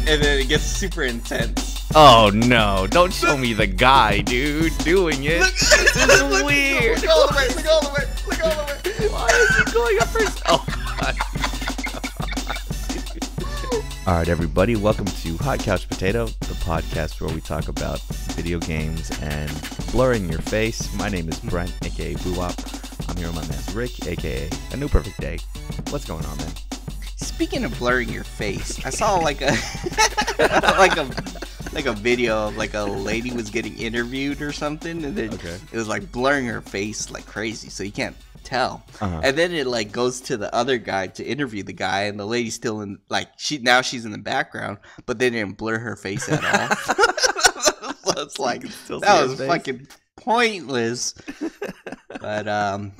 then it gets super intense. Oh no! Don't show me the guy, dude, doing it. This is weird. Look all the way. Look all the way. Look all the way. Why is he going up first? Oh God. All right, everybody, welcome to Hot Couch Potato, the podcast where we talk about video games and blurring your face. My name is Brent, aka Boo-Wop. I'm here with my man Rick, aka A New Perfect Day. What's going on, man? Speaking of blurring your face, I saw like a like a video of like a lady was getting interviewed or something, and then it was like blurring her face like crazy, so you can't tell. And then it like goes to the other guy to interview the guy, and the lady's still in, like, she's in the background, but they didn't blur her face at all. So it's like, that was fucking pointless. But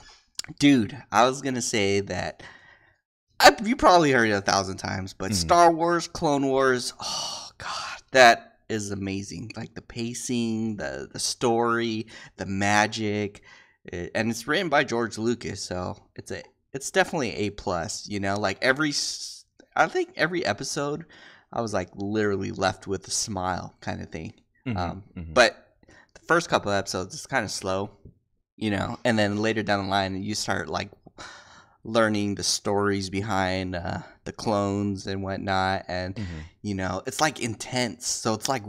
dude, I was gonna say that you probably heard it 1,000 times, but Star Wars, Clone Wars, oh god, that is amazing. Like the pacing, the story, the magic, and it's written by George Lucas, so it's definitely A plus. You know, like I think every episode, I was like literally left with a smile, kind of thing. But the first couple of episodes, it's kind of slow, you know, and then later down the line, you start like learning the stories behind the clones and whatnot, and you know, it's like intense. So it's like,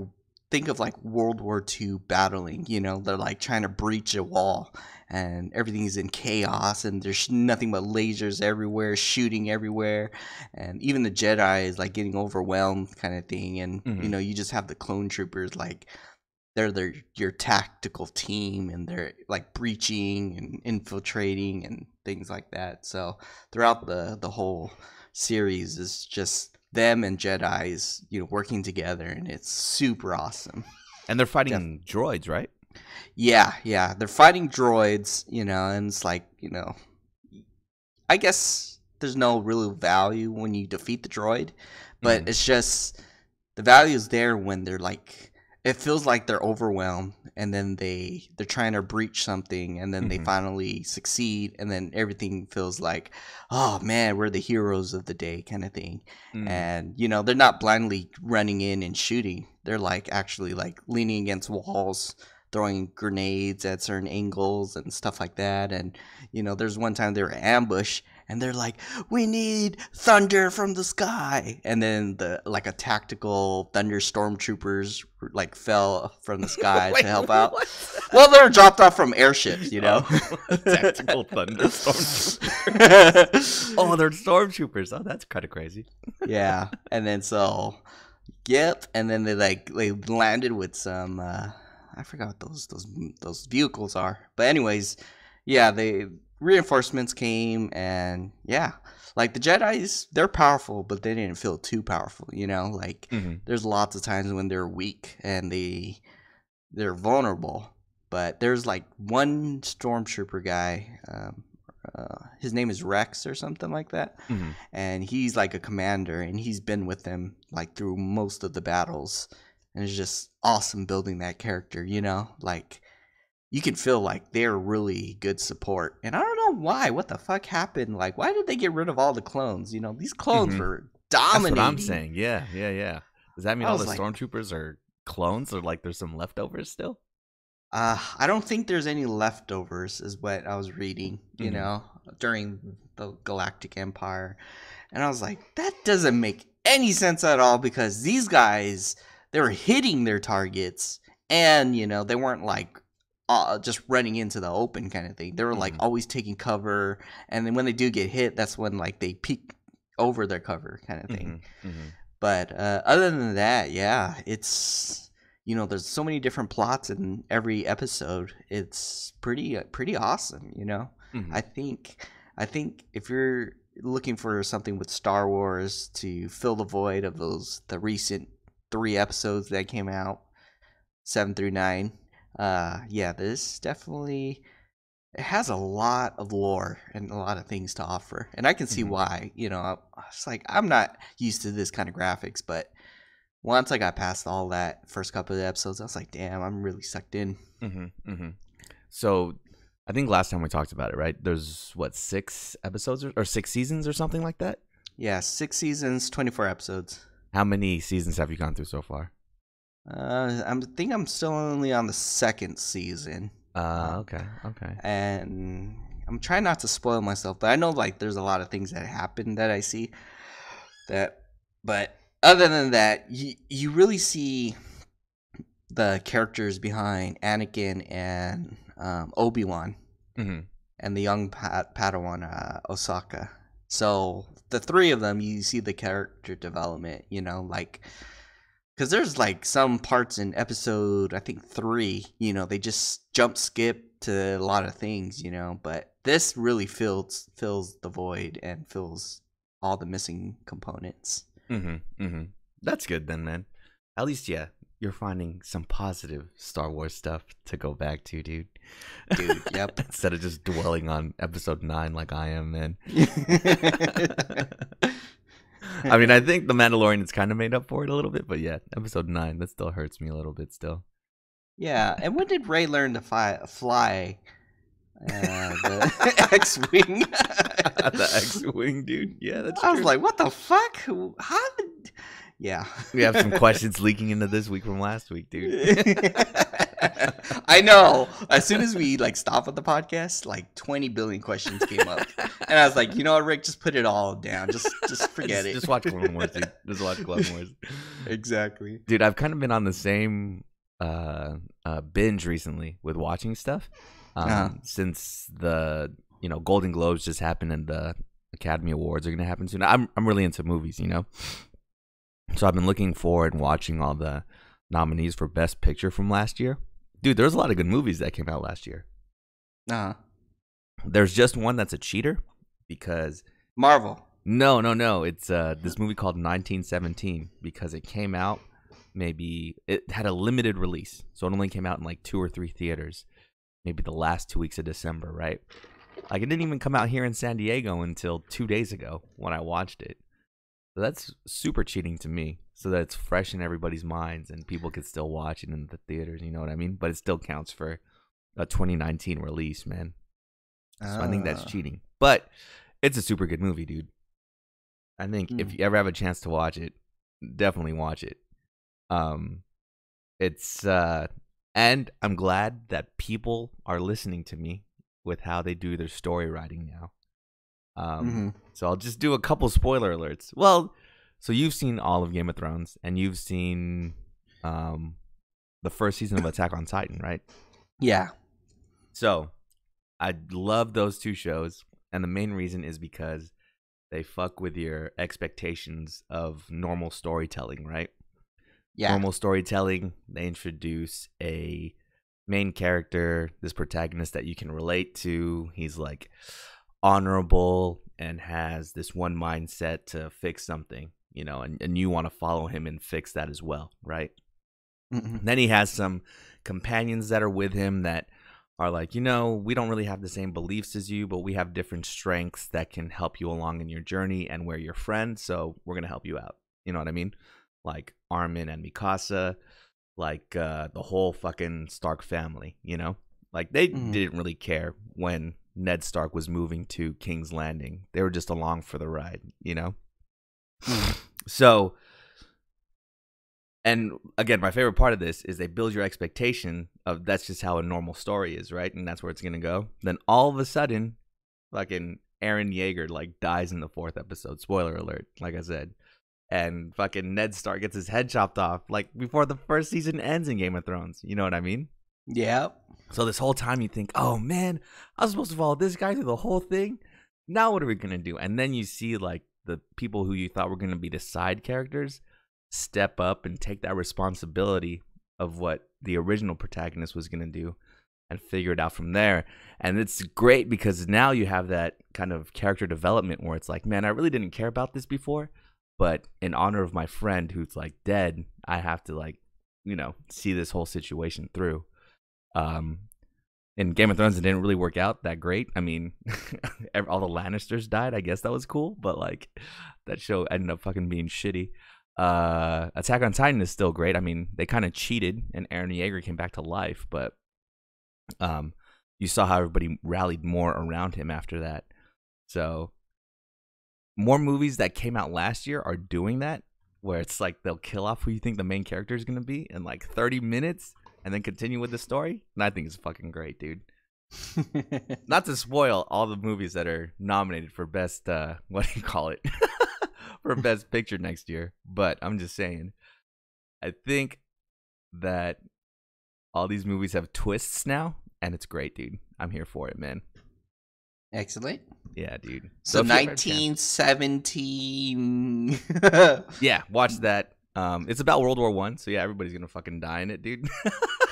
think of like World War II battling, you know, they're like trying to breach a wall and everything's in chaos and there's nothing but lasers everywhere, shooting everywhere, and even the Jedi is like getting overwhelmed, kind of thing. And you know, you just have the clone troopers, like they're your tactical team, and they're like breaching and infiltrating and things like that. So throughout the whole series is just them and Jedis, you know, working together, and it's super awesome. And they're fighting droids, right? Yeah, they're fighting droids, you know, and it's like, you know, I guess there's no real value when you defeat the droid, but it's just the value is there when they're like, it feels like they're overwhelmed, and then they're trying to breach something, and then they finally succeed, and then everything feels like, oh man, we're the heroes of the day, kind of thing. And you know, they're not blindly running in and shooting. They're like actually like leaning against walls, throwing grenades at certain angles and stuff like that. And you know, there's one time they were ambushed, and they're like, we need thunder from the sky. And then a tactical thunder stormtroopers like fell from the sky to help out. Well, they're dropped off from airships, you know. Tactical thunder stormtroopers. Oh, they're stormtroopers. Oh, that's kind of crazy. Yeah. And then and then they landed with some I forgot what those vehicles are. But anyways, yeah, reinforcements came, and yeah, like the Jedis, they're powerful, but they didn't feel too powerful, you know. Like there's lots of times when they're weak and they're vulnerable, but there's like one stormtrooper guy, his name is Rex or something like that, and he's like a commander, and he's been with them like through most of the battles, and it's just awesome building that character, you know. Like you can feel like they're really good support. And I don't know why. What the fuck happened? Like, why did they get rid of all the clones? You know, these clones were dominating. That's what I'm saying. Yeah. Does that mean all the stormtroopers are clones, or like there's some leftovers still? I don't think there's any leftovers, is what I was reading, you know, during the Galactic Empire. And I was like, that doesn't make any sense at all, because these guys, they were hitting their targets, and, you know, they weren't like just running into the open kind of thing. They were like always taking cover, and then when they do get hit, that's when like they peek over their cover, kind of thing. But other than that, yeah, it's, you know, there's so many different plots in every episode. It's pretty awesome, you know. I think if you're looking for something with Star Wars to fill the void of the recent 3 episodes that came out, 7 through 9. Yeah, this definitely, it has a lot of lore and a lot of things to offer, and I can see why. You know, it's like, I'm not used to this kind of graphics, but once I got past all that first couple of episodes, I was like, damn, I'm really sucked in. So I think last time we talked about it, right? There's what, 6 episodes or 6 seasons or something like that? Yeah, 6 seasons, 24 episodes. How many seasons have you gone through so far? I think I'm still only on the second season. Okay. And I'm trying not to spoil myself, but I know like there's a lot of things that happen that I see but other than that, you really see the characters behind Anakin and Obi-Wan and the young Padawan Osaka. So the three of them, you see the character development, like because there's like some parts in episode I think 3, they just jump skip to a lot of things, but this really fills the void and fills all the missing components. That's good then, man. At least, yeah, you're finding some positive Star Wars stuff to go back to, dude. Yep. Instead of just dwelling on episode 9 like I am, man. I mean, I think The Mandalorian is kind of made up for it a little bit, but yeah, episode 9, that still hurts me a little bit still. Yeah, and when did Rey learn to fly the X-Wing? The X-Wing, dude. Yeah, that's true. I was like, what the fuck? How did... Yeah. We have some questions leaking into this week from last week, dude. I know. As soon as we stop at the podcast, 20 billion questions came up. And I was like, you know what, Rick, just put it all down. Just forget it. Just watch Clone Wars, dude. Just watch Clone Wars. Exactly. Dude, I've kind of been on the same binge recently with watching stuff. Since the Golden Globes just happened and the Academy Awards are going to happen soon. I'm really into movies, So I've been looking forward and watching all the nominees for Best Picture from last year. Dude, there's a lot of good movies that came out last year. There's just one that's a cheater because Marvel. No. It's this movie called 1917 because it came out it had a limited release. So it only came out in 2 or 3 theaters. Maybe the last 2 weeks of December, right? It didn't even come out here in San Diego until 2 days ago when I watched it. So that's super cheating to me, so that it's fresh in everybody's minds and people can still watch it in the theaters, you know what I mean? But it still counts for a 2019 release, man. So I think that's cheating. But it's a super good movie, dude. I think if you ever have a chance to watch it, definitely watch it. And I'm glad that people are listening to me with how they do their story writing now. So I'll just do a couple spoiler alerts. Well, so you've seen all of Game of Thrones and you've seen the first season of Attack on Titan, right? Yeah. So I love those 2 shows, and the main reason is because they fuck with your expectations of normal storytelling, right? Yeah. Normal storytelling, they introduce a main character, this protagonist that you can relate to. He's honorable and has this one mindset to fix something, and you want to follow him and fix that as well, right? Then he has some companions that are with him that are we don't really have the same beliefs as you, but we have different strengths that can help you along in your journey, and we're your friend, so we're going to help you out. You know what I mean? Like Armin and Mikasa, the whole fucking Stark family, they didn't really care when Ned Stark was moving to King's Landing. They were just along for the ride, So, and again, my favorite part of this is they build your expectation of that's just how a normal story is, right? And that's where it's going to go. Then all of a sudden, fucking Eren Yeager dies in the 4th episode. Spoiler alert, like I said. And fucking Ned Stark gets his head chopped off before the first season ends in Game of Thrones. You know what I mean? Yeah. So this whole time you think, oh man, I was supposed to follow this guy through the whole thing. Now what are we going to do? And then you see the people who you thought were going to be the side characters step up and take that responsibility of what the original protagonist was going to do and figure it out from there. And it's great because now you have that kind of character development where it's man, I really didn't care about this before, but in honor of my friend who's dead, I have to see this whole situation through. In Game of Thrones, it didn't really work out that great. I mean, all the Lannisters died. I guess that was cool, but that show ended up fucking being shitty. Attack on Titan is still great. I mean, they kind of cheated, and Eren Yeager came back to life, but you saw how everybody rallied more around him after that. So, more movies that came out last year are doing that, where it's like they'll kill off who you think the main character is gonna be in like 30 minutes, and then continue with the story. And I think it's fucking great, dude. Not to spoil all the movies that are nominated for best what do you call it for best picture next year, but I'm just saying, I think that all these movies have twists now, and it's great, dude. I'm here for it, man. Excellent. Yeah, dude. So 1917. Yeah, watch that. It's about World War I, so yeah, everybody's gonna fucking die in it, dude.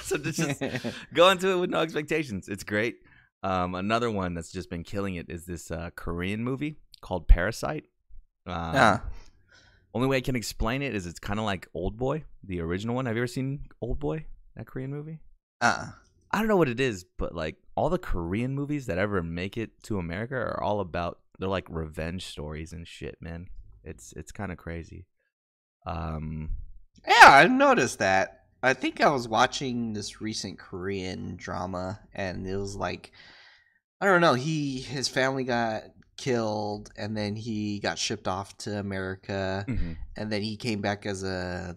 So just go into it with no expectations. It's great. Another one that's just been killing it is this Korean movie called Parasite. Only way I can explain it is it's kind of like Old Boy, the original one. Have you ever seen Old Boy, that Korean movie? I don't know what it is, but like all the Korean movies that ever make it to America are all about, they're like revenge stories and shit, man. It's kind of crazy. Yeah, I noticed that. I think I was watching this recent Korean drama, and it was like, I don't know, his family got killed, and then he got shipped off to America, and then he came back as a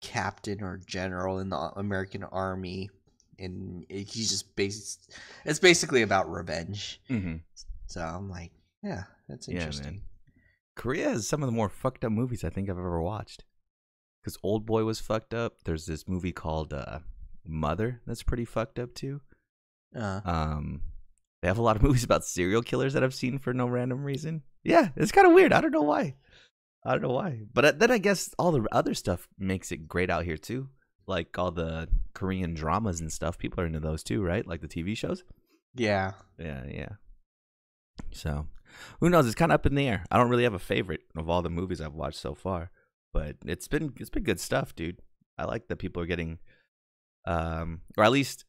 captain or general in the American army, and he's just it's basically about revenge. So I'm like, yeah, that's interesting. Yeah, man. Korea has some of the more fucked up movies I think I've ever watched. Because Old Boy was fucked up. There's this movie called Mother that's pretty fucked up too. They have a lot of movies about serial killers that I've seen for no random reason. Yeah, it's kind of weird. I don't know why. But then I guess all the other stuff makes it great out here too. Like all the Korean dramas and stuff. People are into those too, right? Like the TV shows. Yeah. So, who knows? It's kind of up in the air. I don't really have a favorite of all the movies I've watched so far. But it's been good stuff, dude. I like that people are getting, or at least,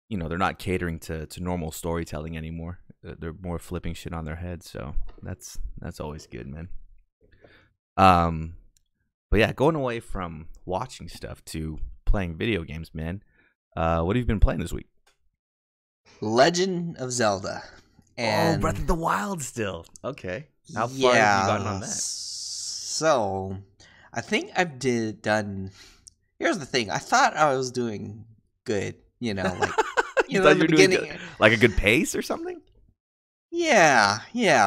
you know, they're not catering to normal storytelling anymore. They're more flipping shit on their heads. So that's always good, man. But yeah, going away from watching stuff to playing video games, man. What have you been playing this week? Legend of Zelda. And Breath of the Wild still. Okay. How far have you gotten on that? So I think I've done. Here's the thing. I thought I was doing good. You know, like you know, in the beginning, like a good pace or something. Yeah.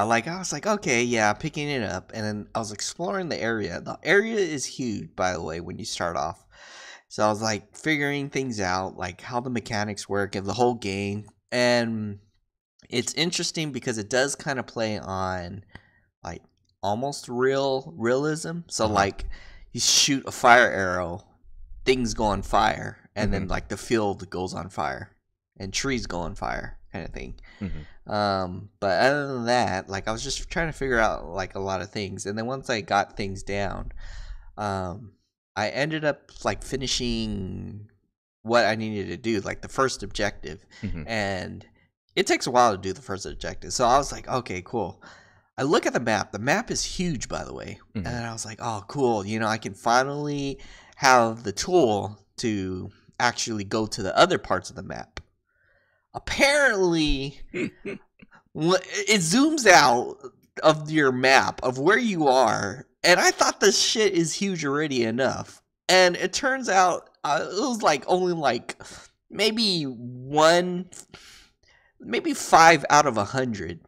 Like I was like, okay, yeah, picking it up, and then I was exploring the area. The area is huge, by the way, when you start off. So I was like figuring things out, like how the mechanics work of the whole game, and it's interesting because it does kind of play on like almost realism. So like you shoot a fire arrow, things go on fire, and then like the field goes on fire and trees go on fire kind of thing. But other than that, like I was just trying to figure out like a lot of things, and then once I got things down, I ended up like finishing what I needed to do, like the first objective, and it takes a while to do the first objective. So I was like, okay, cool. I look at the map. The map is huge, by the way. And I was like, oh, cool. You know, I can finally have the tool to actually go to the other parts of the map. Apparently, it zooms out of your map of where you are. And I thought this shit is huge already enough. And it turns out it was like only like maybe 5 out of 100.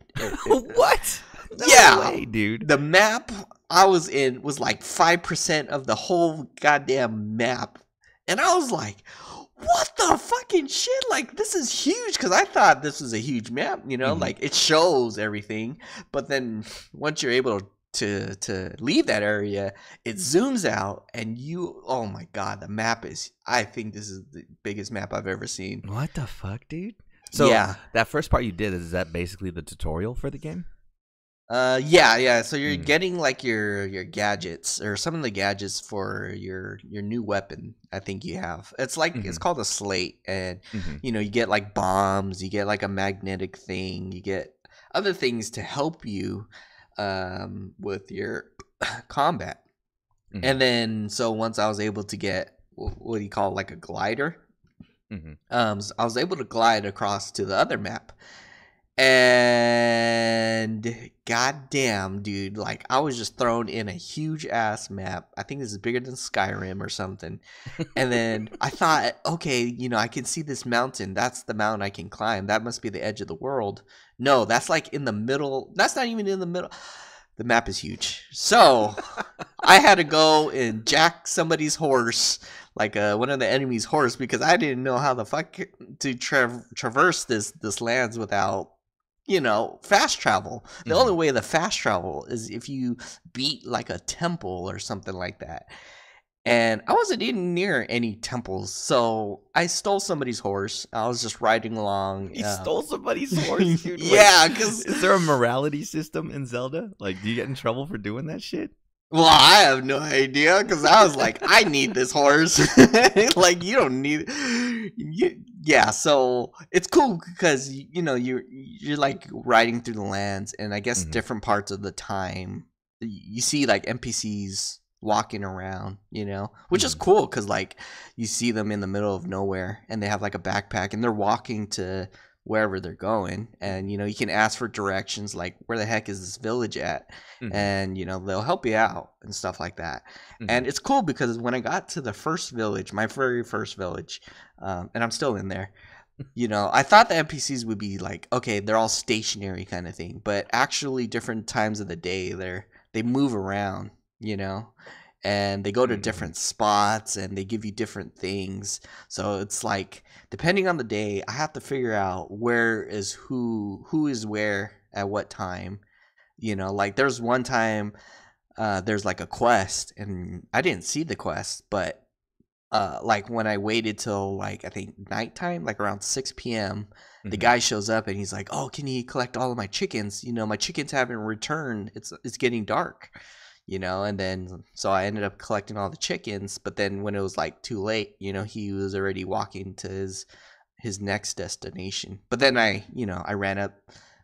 What? No way, dude. The map I was in was like 5% of the whole goddamn map. And I was like, what the fucking shit? Like, this is huge, because I thought this was a huge map, you know? Like, it shows everything. But then once you're able to leave that area, it zooms out, and oh my god, the map is, I think this is the biggest map I've ever seen. What the fuck, dude? So yeah, that first part you did, is that basically the tutorial for the game? Yeah. So you're getting like your gadgets, or some of the gadgets for your new weapon. I think you have. It's like it's called a slate, and you know, you get like bombs, you get like a magnetic thing, you get other things to help you with your combat. And then so once I was able to get what do you call it, like a glider. So I was able to glide across to the other map. And goddamn, dude, like I was just thrown in a huge ass map. I think this is bigger than Skyrim or something. And then I thought, okay, you know, I can see this mountain. That's the mountain I can climb. That must be the edge of the world. No, that's like in the middle. That's not even in the middle. The map is huge. So I had to go and jack somebody's horse, like one of the enemy's horse, because I didn't know how the fuck to traverse this lands without, you know, fast travel. The only way to fast travel is if you beat like a temple or something like that. And I wasn't even near any temples, so I stole somebody's horse. I was just riding along. You stole somebody's horse, dude? Yeah, because is there a morality system in Zelda? Like, do you get in trouble for doing that shit? Well, I have no idea, because I was like, I need this horse. Like, you don't need yeah, so it's cool because, you know, you're like riding through the lands, and I guess different parts of the time you see like NPCs walking around, you know, which is cool because like you see them in the middle of nowhere and they have like a backpack and they're walking to wherever they're going, and you know, you can ask for directions like where the heck is this village at, and you know, they'll help you out and stuff like that. And it's cool because when I got to the first village, my very first village, and I'm still in there, you know, I thought the NPCs would be like, okay, they're all stationary kind of thing, but actually different times of the day they move around, you know, and they go to different spots and they give you different things. So it's like, depending on the day, I have to figure out where is who is where at what time, you know. Like there's one time there's like a quest and I didn't see the quest, but like when I waited till like I think nighttime, like around 6 p.m., the guy shows up and he's like, oh, can you collect all of my chickens? You know, my chickens haven't returned. It's getting dark. You know, and then so I ended up collecting all the chickens, but then when it was like too late, you know, he was already walking to his next destination. But then I ran up,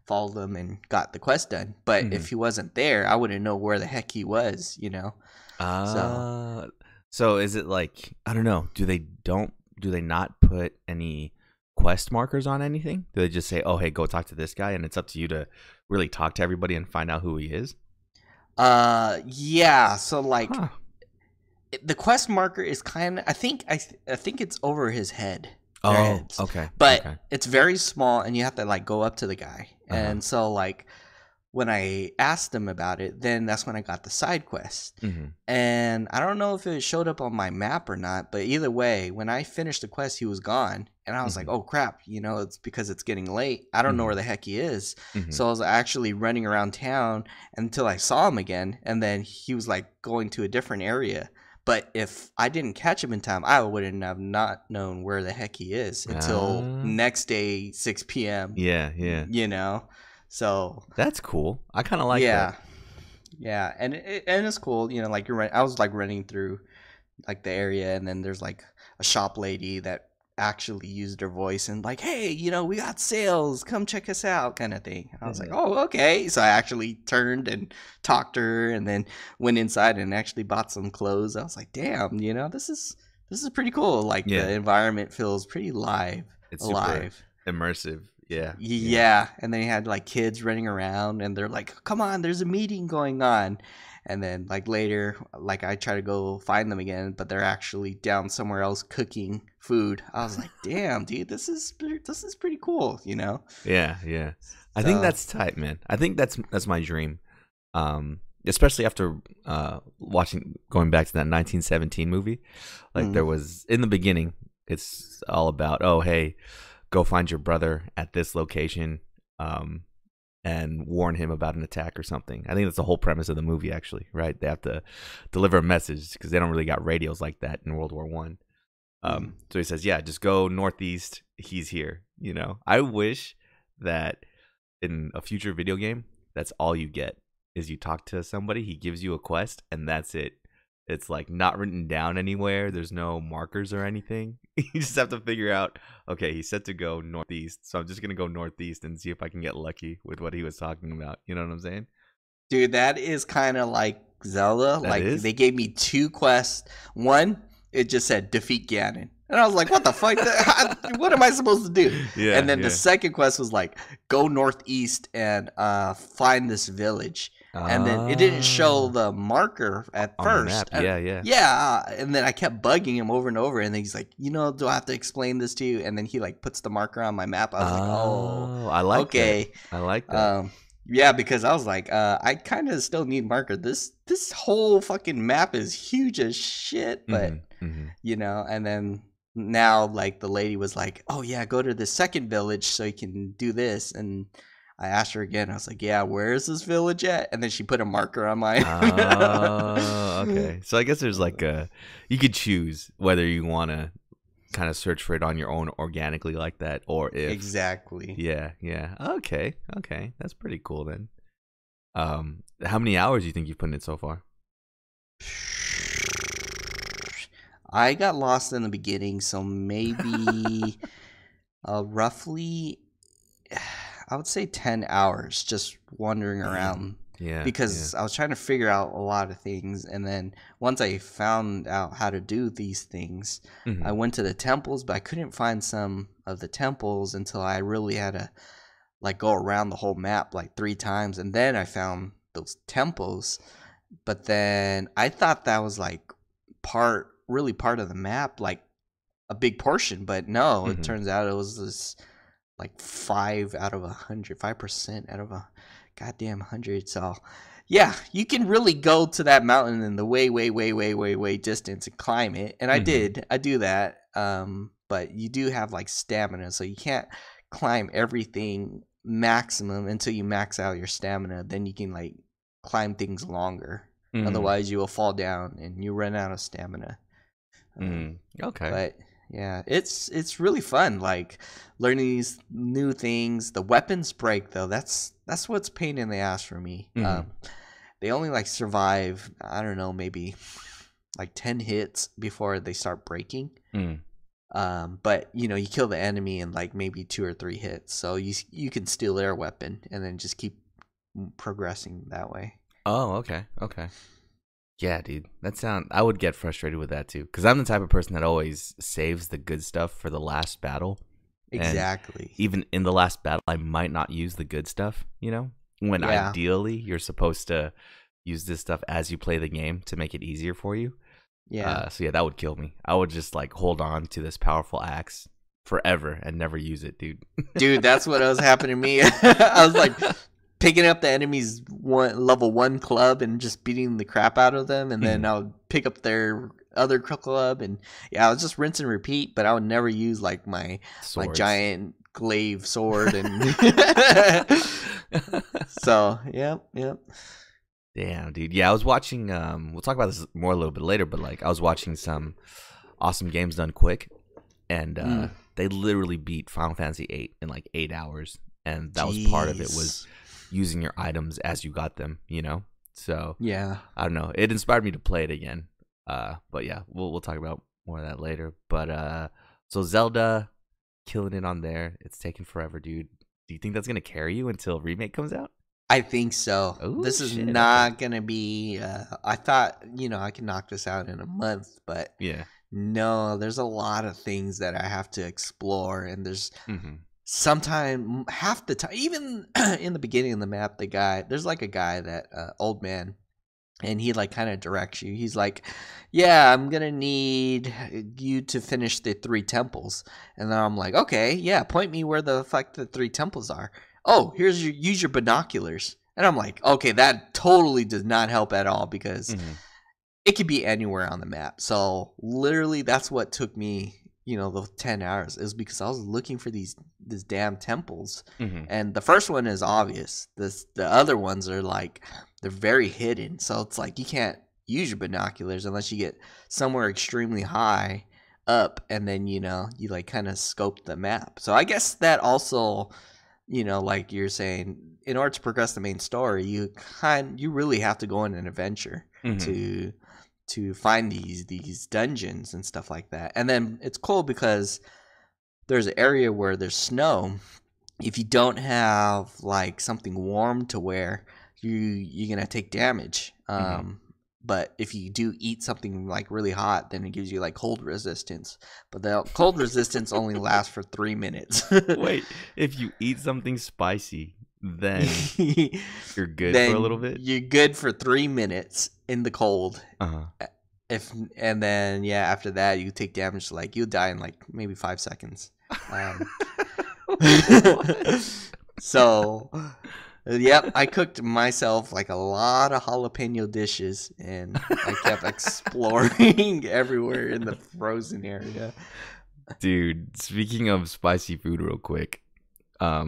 followed him, and got the quest done. But if he wasn't there, I wouldn't know where the heck he was, you know. So is it like, I don't know, do they not put any quest markers on anything? Do they just say, oh hey, go talk to this guy, and it's up to you to really talk to everybody and find out who he is? Yeah, so like the quest marker is kind of, I think it's over his head. Okay. But it's very small and you have to like go up to the guy. And so like when I asked him about it, then that's when I got the side quest. And I don't know if it showed up on my map or not, but either way, when I finished the quest, he was gone. And I was like, oh crap, you know, it's because it's getting late. I don't know where the heck he is. So I was actually running around town until I saw him again. And then he was like going to a different area. But if I didn't catch him in time, I wouldn't have not known where the heck he is until next day, 6 p.m. Yeah. You know? So that's cool. I kind of like that. Yeah, and it's cool. You know, like I was like running through like the area, and then there's like a shop lady that actually used her voice and like, hey, you know, we got sales, come check us out, kind of thing. I was like, oh, okay. So I actually turned and talked to her, and then went inside and actually bought some clothes. I was like, damn, you know, this is pretty cool. Like the environment feels pretty alive. Super immersive. Yeah. And then you had like kids running around and they're like, come on, there's a meeting going on. And then like later, like I try to go find them again, but they're actually down somewhere else cooking food. I was like, damn, dude, this is pretty cool, you know? Yeah. I think that's tight, man. I think that's my dream. Especially after going back to that 1917 movie. Like there was, in the beginning, it's all about, oh, hey, go find your brother at this location and warn him about an attack or something. I think that's the whole premise of the movie, actually, right? They have to deliver a message because they don't really got radios like that in World War One. So he says, yeah, just go northeast. He's here. You know, I wish that in a future video game, that's all you get is you talk to somebody, he gives you a quest, and that's it. It's like not written down anywhere. There's no markers or anything. You just have to figure out, okay, he said to go northeast, so I'm just going to go northeast and see if I can get lucky with what he was talking about. You know what I'm saying? Dude, that is kind of like Zelda. They gave me 2 quests. One, it just said defeat Ganon. And I was like, what the fuck? What am I supposed to do? Yeah. And then the second quest was like, go northeast and find this village. And then it didn't show the marker at on first. The map. Yeah. And then I kept bugging him over and over. And then he's like, do I have to explain this to you? And then he like puts the marker on my map. I was like, oh, I like okay. That. I like that. Yeah, because I was like, I kind of still need marker. This whole fucking map is huge as shit. But, and then now like the lady was like, oh yeah, go to the second village so you can do this. And I asked her again. I was like, yeah, where is this village at? And then she put a marker on my okay. So I guess there's like you could choose whether you want to kind of search for it on your own organically like that, or if exactly. Yeah. Okay. That's pretty cool then. How many hours do you think you've put in it so far? I got lost in the beginning, so maybe roughly, I would say 10 hours just wandering around. Yeah. Because I was trying to figure out a lot of things, and then once I found out how to do these things, I went to the temples, but I couldn't find some of the temples until I really had to like go around the whole map like 3 times, and then I found those temples. But then I thought that was like part of the map, like a big portion, but no, it turns out it was this like 5% out of a goddamn 100. So yeah, you can really go to that mountain in the way distance and climb it, and I do that, but you do have like stamina, so you can't climb everything maximum until you max out your stamina. Then you can like climb things longer. Otherwise you will fall down and you run out of stamina. Okay. But yeah, it's really fun, like learning these new things. The weapons break though. That's what's pain in the ass for me. They only like survive, I don't know, maybe like 10 hits before they start breaking. But you kill the enemy in like maybe 2 or 3 hits, so you can steal their weapon and then just keep progressing that way. Oh, okay. Yeah, dude. I would get frustrated with that too, because I'm the type of person that always saves the good stuff for the last battle. Exactly. And even in the last battle, I might not use the good stuff, when ideally you're supposed to use this stuff as you play the game to make it easier for you. Yeah. So yeah, that would kill me. I would just like hold on to this powerful axe forever and never use it, dude. Dude, that's what was happening to me. I was like picking up the enemy's level 1 club and just beating the crap out of them, and then I would pick up their other club, and I was just rinse and repeat. But I would never use like my giant glaive sword, and so yep. Damn, dude. Yeah, I was watching. We'll talk about this more a little bit later, but like I was watching some Awesome Games Done Quick, and they literally beat Final Fantasy VIII in like 8 hours, and that was part of it, was using your items as you got them. So yeah, I don't know. It inspired me to play it again. But yeah, we'll talk about more of that later. But so Zelda, killing it on there. It's taking forever, dude. Do you think that's gonna carry you until Remake comes out? I think so. Ooh, this is not gonna be. I thought I can knock this out in a month, but no, there's a lot of things that I have to explore, and there's sometime half the time, even in the beginning of the map, there's like a guy that old man, and he like kind of directs you. He's like, yeah, I'm gonna need you to finish the 3 temples, and then I'm like, okay, yeah, point me where the fuck the 3 temples are. Oh, use your binoculars. And I'm like, okay, that totally does not help at all, because it could be anywhere on the map. So literally that's what took me, the 10 hours, is because I was looking for these damn temples. And the first one is obvious. The other ones are like, they're very hidden. So it's like you can't use your binoculars unless you get somewhere extremely high up, and then you like kind of scope the map. So I guess that also, like you're saying, in order to progress the main story, you really have to go on an adventure to find these dungeons and stuff like that. And then it's cool because there's an area where there's snow. If you don't have like something warm to wear, you're gonna take damage. But if you do eat something like really hot, then it gives you like cold resistance. But the cold resistance only lasts for 3 minutes. Wait, if you eat something spicy, then you're good for a little bit? You're good for 3 minutes in the cold. Uh-huh. And then after that you take damage. Like you'll die in like maybe 5 seconds. So, yep, I cooked myself like a lot of jalapeno dishes, and I kept exploring everywhere in the frozen area. Dude, speaking of spicy food real quick, I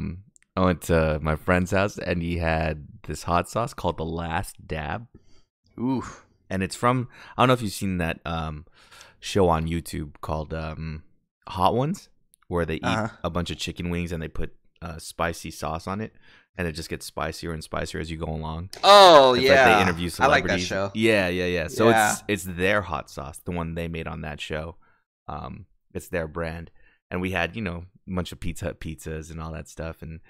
went to my friend's house, and he had this hot sauce called The Last Dab. Ooh. And it's from, I don't know if you've seen that show on YouTube called Hot Ones, where they eat a bunch of chicken wings and they put spicy sauce on it, and it just gets spicier and spicier as you go along. Oh, it's yeah. Like they interview celebrities. I like that show. Yeah. So it's their hot sauce, the one they made on that show. It's their brand. And we had, a bunch of Pizza Hut pizzas and all that stuff. And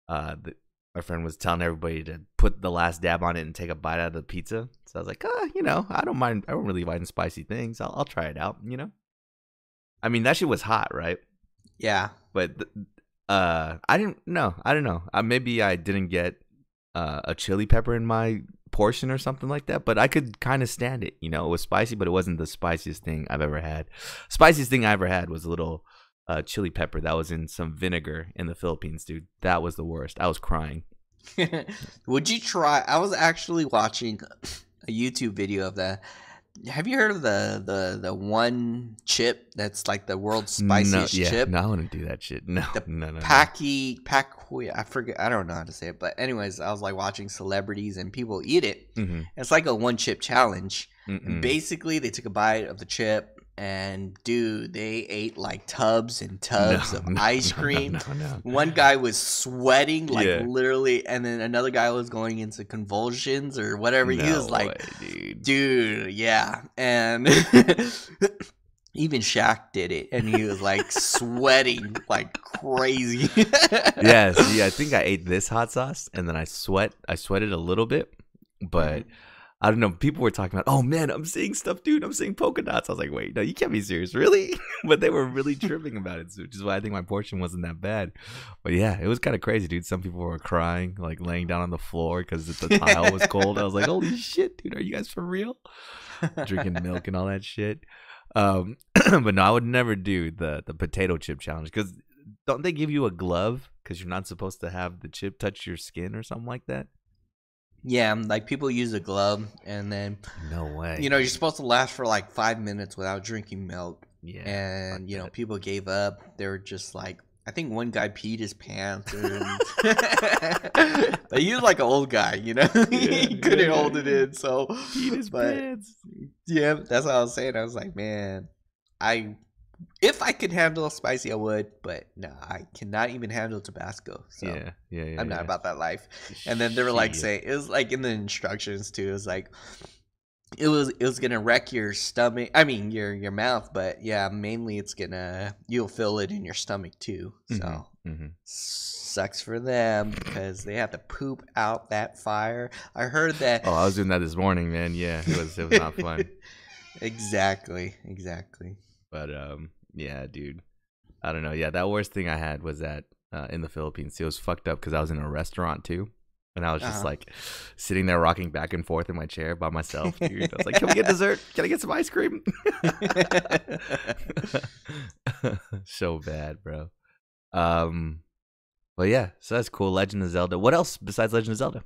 my friend was telling everybody to put the last dab on it and take a bite out of the pizza. So I was like, I don't mind. I don't really mind spicy things. I'll try it out, I mean, that shit was hot, right? Yeah. But I don't know. Maybe I didn't get a chili pepper in my portion or something like that, but I could kind of stand it. It was spicy, but it wasn't the spiciest thing I've ever had. Spiciest thing I ever had was a little chili pepper that was in some vinegar in the Philippines, dude. That was the worst. I was crying. Would you try? I was actually watching a YouTube video of that. Have you heard of the one chip that's like the world's spiciest chip? No, I wouldn't do that shit. No. Packy, I forget. I don't know how to say it. But anyways, I was like watching celebrities and people eat it. Mm-hmm. It's like a one chip challenge. And basically, they took a bite of the chip. And dude, they ate like tubs and tubs of ice cream. No. One guy was sweating like literally, and then another guy was going into convulsions or whatever. He was like, dude, yeah. And even Shaq did it, and he was like sweating like crazy. Yeah, see, I think I ate this hot sauce, and then I sweated a little bit, but. I don't know. People were talking about, oh man, I'm seeing stuff, dude. I'm seeing polka dots. I was like, wait, no, you can't be serious, really? But they were really tripping about it, which is why I think my portion wasn't that bad. But yeah, it was kind of crazy, dude. Some people were crying, like laying down on the floor because the tile was cold. I was like, holy shit, dude, are you guys for real? Drinking milk and all that shit. But no, I would never do the potato chip challenge, because don't they give you a glove because you're not supposed to have the chip touch your skin or something like that? Yeah, like people use a glove, and then no way. You're supposed to last for like 5 minutes without drinking milk. Yeah, and people gave up. They were just like, I think one guy peed his pants. But he was like an old guy, he couldn't hold it in. So peed his pants. Yeah, that's what I was saying. I was like, man, if I could handle spicy, I would, but no, I cannot even handle Tabasco. So yeah. I'm not about that life. And then they were like saying, it was like in the instructions too. It was like it was gonna wreck your stomach. I mean your mouth, but yeah, mainly you'll feel it in your stomach too. So sucks for them because they have to poop out that fire. I heard that. Oh, I was doing that this morning, man. Yeah, it was not fun. Exactly. But yeah, dude, I don't know. Yeah, that worst thing I had was that in the Philippines. It was fucked up because I was in a restaurant too, and I was just like sitting there rocking back and forth in my chair by myself, dude. I was like, "Can we get dessert? Can I get some ice cream?" So bad, bro. But yeah, so that's cool. Legend of Zelda. What else besides Legend of Zelda?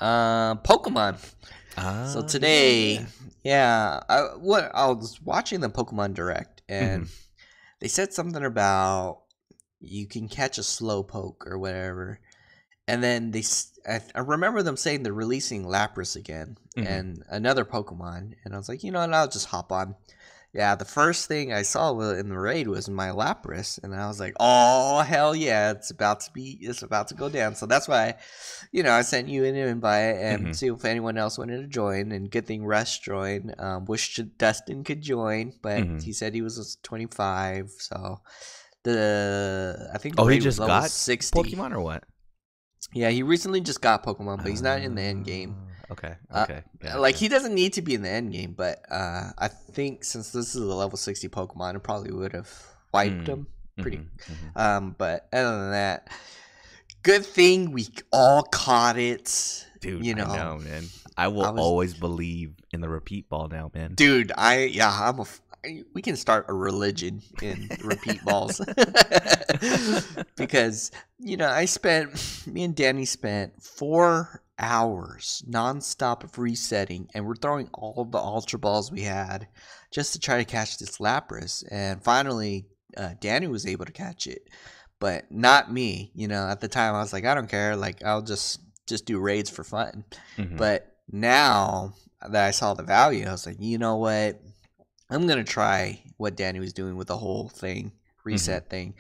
Pokemon. So today, I was watching the Pokemon Direct, and they said something about you can catch a Slowpoke or whatever, and then I remember them saying they're releasing Lapras again and another Pokemon, and I was like, I'll just hop on. Yeah, the first thing I saw in the raid was my Lapras, and I was like, "Oh hell yeah, it's about to go down." So that's why, I sent you an invite and see if anyone else wanted to join. And good thing Russ joined. Wish Dustin could join, but he said he was 25. So I think the raid he just was level got 60. Pokemon or what? Yeah, he recently just got Pokemon, but he's not in the end game. Okay. Like he doesn't need to be in the end game, but I think since this is a level 60 Pokemon, it probably would have wiped him pretty. But other than that, good thing we all caught it. Dude, I know, man. I will always believe in the repeat ball now, man. Dude, we can start a religion in repeat balls. Because, me and Danny spent 4 hours nonstop of resetting, and we're throwing all of the Ultra Balls we had just to try to catch this Lapras. And finally, Danny was able to catch it, but not me. At the time, I was like, I don't care. Like, I'll just do raids for fun. But now that I saw the value, I was like, you know what? I'm going to try what Danny was doing with the whole thing, reset thing.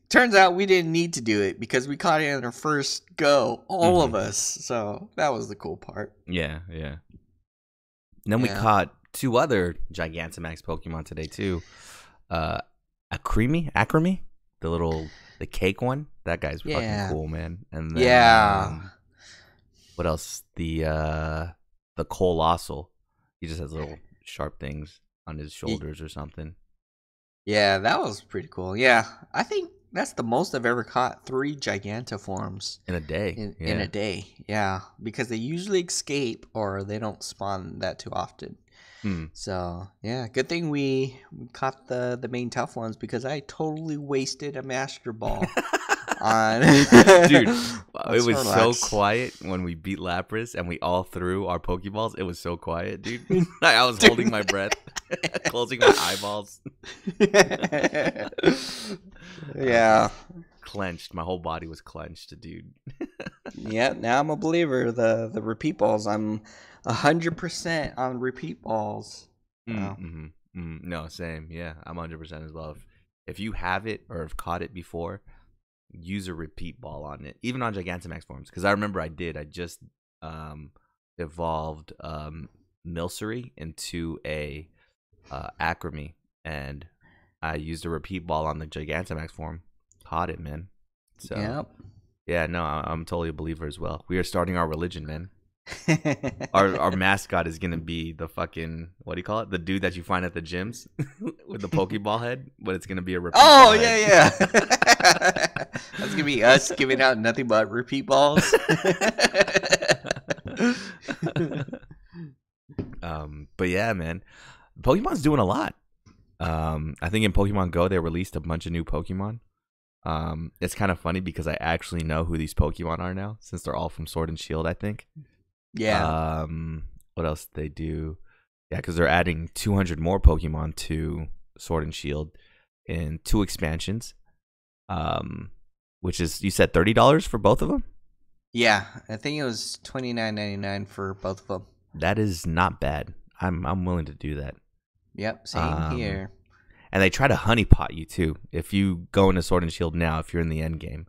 Turns out we didn't need to do it because we caught it in our first go, all of us. So that was the cool part. Yeah. And then we caught 2 other Gigantamax Pokemon today too. Akrimi, the cake one. That guy's fucking cool, man. And then, what else? The Colossal. He just has little sharp things on his shoulders or something. Yeah, that was pretty cool. Yeah, I think that's the most I've ever caught 3 Gigantiforms in a day. In a day, yeah, because they usually escape or they don't spawn that too often. So yeah, good thing we caught the main tough ones because I totally wasted a Master Ball. Dude, it was so quiet when we beat Lapras and we all threw our Pokeballs. It was so quiet, dude. I was holding my breath, closing my eyeballs. Yeah. Clenched. My whole body was clenched, dude. Yeah, now I'm a believer. The repeat balls, I'm 100% on repeat balls. Wow. No, same. Yeah, I'm 100% as well. If you have it or have caught it before, use a repeat ball on it, even on Gigantamax forms. Because I remember I just evolved Milcery into a Akrami, and I used a repeat ball on the Gigantamax form. Caught it, man. So yeah, no, I'm totally a believer as well. We are starting our religion, man. our mascot is gonna be the fucking, what do you call it? The dude that you find at the gyms with the Pokeball head, but it's gonna be a repeat ball head. Yeah. That's gonna be us giving out nothing but repeat balls. But yeah, man, Pokemon's doing a lot. I think in Pokemon Go they released a bunch of new Pokemon. It's kind of funny because I actually know who these Pokemon are now, since they're all from Sword and Shield, I think. Yeah. What else did they do? Yeah, because they're adding 200 more Pokemon to Sword and Shield in 2 expansions. Which is, you said $30 for both of them? Yeah, I think it was $29.99 for both of them. That is not bad. I'm willing to do that. Yep, same here. And they try to honeypot you too. If you go into Sword and Shield now, if you're in the end game,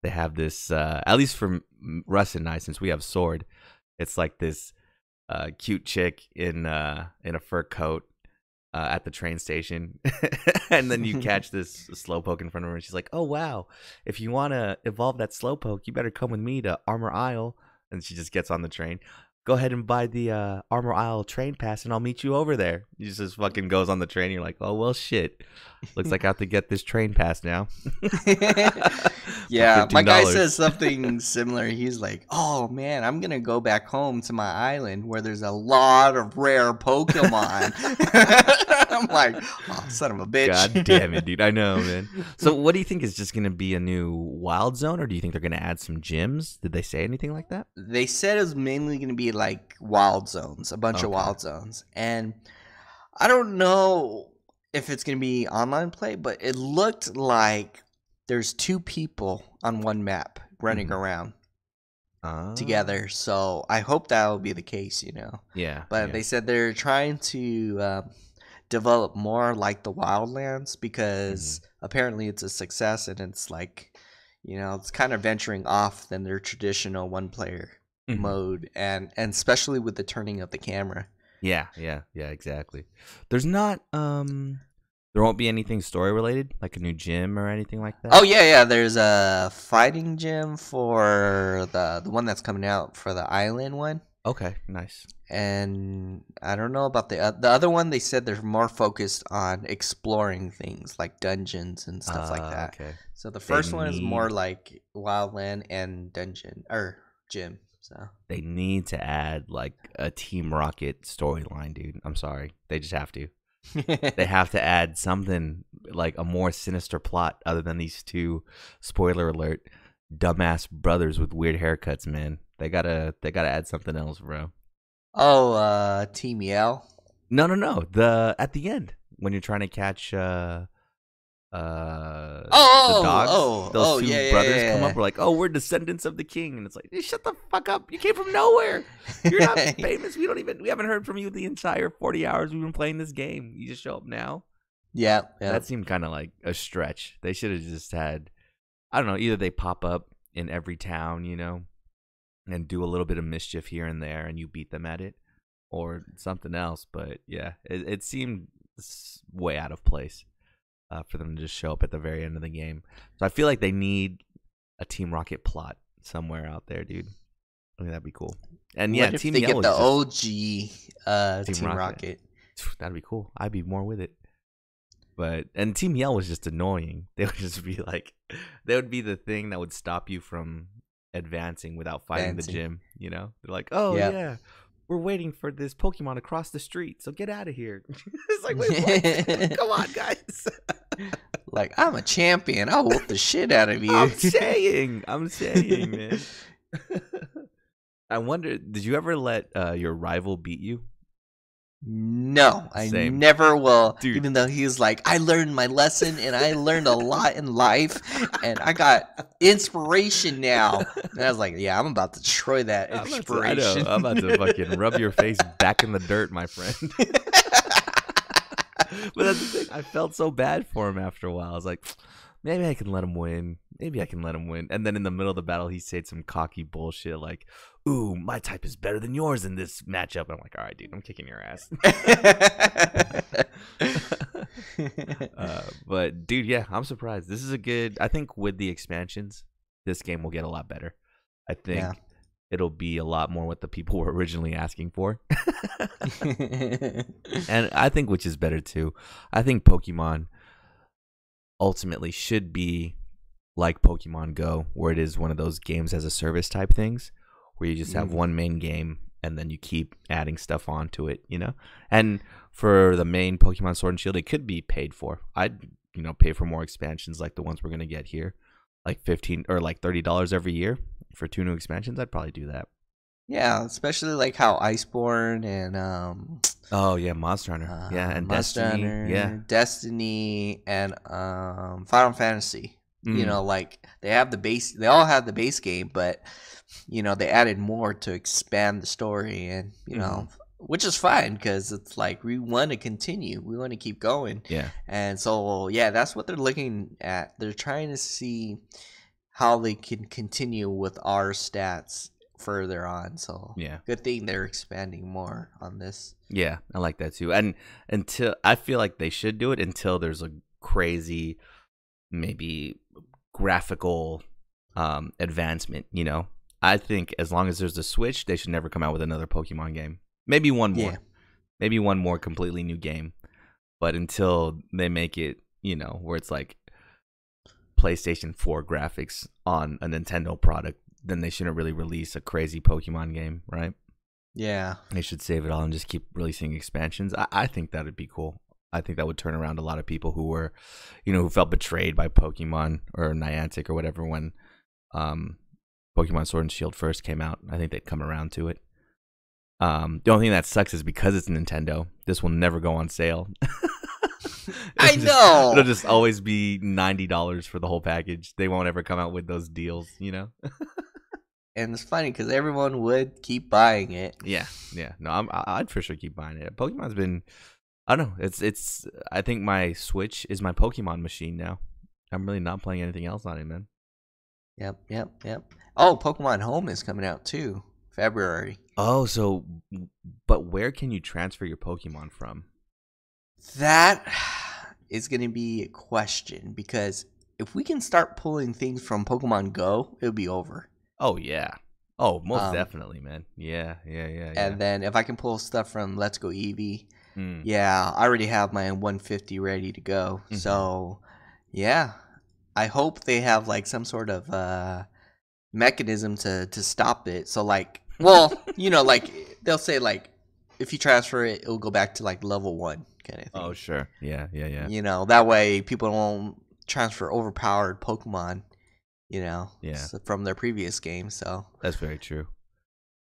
they have this. At least for Russ and I, since we have Sword, it's like this cute chick in a fur coat at the train station, and then you catch this Slowpoke in front of her, and she's like, "Oh wow, if you want to evolve that Slowpoke, you better come with me to Armor Isle." And she just gets on the train. Go ahead and buy the Armor Isle train pass, and I'll meet you over there. He just fucking goes on the train. You're like, oh, well, shit. Looks like I have to get this train pass now. Yeah, my guy says something similar. He's like, oh, man, I'm going to go back home to my island where there's a lot of rare Pokemon. I'm like, oh, son of a bitch. God damn it, dude. I know, man. So what do you think is just going to be a new Wild Zone, or do you think they're going to add some gyms? Did they say anything like that? They said it was mainly going to be like Wild Zones, a bunch of Wild Zones. And I don't know if it's going to be online play, but it looked like there's 2 people on one map running around together. So I hope that will be the case, you know. Yeah. But they said they're trying to develop more like the Wildlands because apparently it's a success, and it's like, you know, it's kind of venturing off than their traditional one-player mode, and especially with the turning of the camera. Yeah, exactly. There's not There won't be anything story related, like a new gym or anything like that? Oh, yeah. There's a fighting gym for the one that's coming out for the island one. Okay, nice. And I don't know about the other one. They said they're more focused on exploring things like dungeons and stuff like that. Okay. So the first one is more like Wildland and dungeon or gym. So they need to add like a Team Rocket storyline, dude. I'm sorry, they just have to. They have to add something like a more sinister plot other than these two, spoiler alert, dumbass brothers with weird haircuts, man. They gotta add something else, bro. Oh, Team Yell? No. At the end when you're trying to catch the dogs. Those two brothers come up. We're like, oh, we're descendants of the king, and it's like, hey, shut the fuck up! You came from nowhere. You're not famous. We haven't heard from you the entire 40 hours we've been playing this game. You just show up now. Yeah. That seemed kind of like a stretch. They should have just had, I don't know, either they pop up in every town, you know, and do a little bit of mischief here and there, and you beat them at it, or something else. But yeah, it seemed way out of place. For them to just show up at the very end of the game. So I feel like they need a Team Rocket plot somewhere out there, dude. I think that'd be cool. And yeah, Team Yellow get the OG Team Rocket. That'd be cool. I'd be more with it. And Team Yell was just annoying. They would just be like, they would be the thing that would stop you from advancing without fighting the gym. You know, they're like, oh yeah, we're waiting for this Pokemon across the street, so get out of here. It's like, wait, what? Come on, guys. Like, I'm a champion. I'll whoop the shit out of you. I'm saying, man. I wonder, did you ever let your rival beat you? No, I never will. Dude. Even though he's like, I learned my lesson and I learned a lot in life and I got inspiration now. And I was like, yeah, I'm about to destroy that inspiration. I'm about to fucking rub your face back in the dirt, my friend. But that's the thing. I felt so bad for him after a while. I was like, maybe I can let him win. And then in the middle of the battle, he said some cocky bullshit like, ooh, my type is better than yours in this matchup. I'm like, all right, dude, I'm kicking your ass. But, dude, yeah, I'm surprised. This is I think with the expansions, this game will get a lot better. I think it'll be a lot more what the people were originally asking for. And I think which is better, too. I think Pokemon ultimately should be like Pokemon Go, where it is one of those games as a service type things, where you just have one main game and then you keep adding stuff onto it, you know? And for the main Pokemon Sword and Shield, it could be paid for. I'd, pay for more expansions like the ones we're going to get here, like $15 or like $30 every year for 2 new expansions. I'd probably do that. Yeah, especially like how Iceborne and oh yeah, Monster Hunter. Yeah, and Monster Destiny. Hunter, yeah. Destiny and Final Fantasy. You know, like they have the base, they all have the base game, but they added more to expand the story, and which is fine because it's like we want to continue, we want to keep going. Yeah. And so that's what they're looking at. They're trying to see how they can continue with our stats further on. So yeah, good thing they're expanding more on this. Yeah, I like that too. And until I feel like they should do it until there's a crazy maybe graphical advancement, I think as long as there's a Switch, they should never come out with another Pokemon game. Maybe one more. Yeah. Maybe one more completely new game. But until they make it, where it's like PlayStation 4 graphics on a Nintendo product, then they shouldn't really release a crazy Pokemon game, right? Yeah. They should save it all and just keep releasing expansions. I think that would be cool. I think that would turn around a lot of people who were, who felt betrayed by Pokemon or Niantic or whatever when Pokemon Sword and Shield first came out. I think they'd come around to it. The only thing that sucks is because it's Nintendo, this will never go on sale. I know. It'll just always be $90 for the whole package. They won't ever come out with those deals, And it's funny because everyone would keep buying it. Yeah. No, I'd for sure keep buying it. Pokemon's been, I don't know. It's. I think my Switch is my Pokemon machine now. I'm really not playing anything else on it, man. Yep. Oh, Pokemon Home is coming out too, February. Oh, but where can you transfer your Pokemon from? That is going to be a question, because if we can start pulling things from Pokemon Go, it'll be over. Oh, yeah. Oh, most definitely, man. Yeah. And then if I can pull stuff from Let's Go Eevee, yeah, I already have my 150 ready to go. So, yeah, I hope they have like some sort of mechanism to stop it. So, like, well, you know, like they'll say like if you transfer it, it'll go back to like level 1 kind of thing. Oh, sure. Yeah. You know, that way people won't transfer overpowered Pokemon, you know, from their previous game. So that's very true.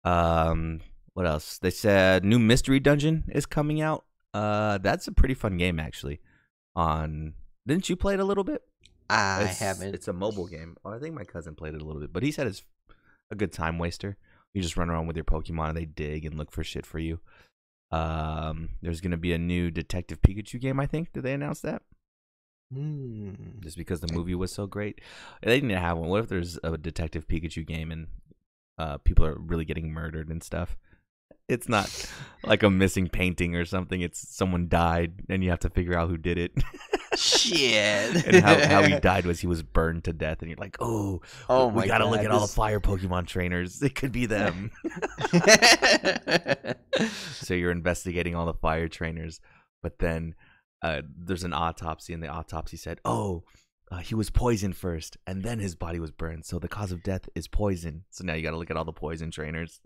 What else? They said new mystery dungeon is coming out. That's a pretty fun game actually. Didn't you play it a little bit? I haven't. It's a mobile game. Oh, I think my cousin played it a little bit, but he said it's a good time waster. You just run around with your Pokemon and they dig and look for shit for you. There's gonna be a new Detective Pikachu game, I think. Did they announce that? Just because the movie was so great. They didn't have one. What if there's a Detective Pikachu game and people are really getting murdered and stuff? It's not like a missing painting or something. It's someone died and you have to figure out who did it. Shit. And how he died was he was burned to death, and you're like, oh we gotta look at all the fire Pokemon trainers. It could be them. So you're investigating all the fire trainers, but then there's an autopsy, and the autopsy said, he was poisoned first, and then his body was burned. So the cause of death is poison. So now you got to look at all the poison trainers.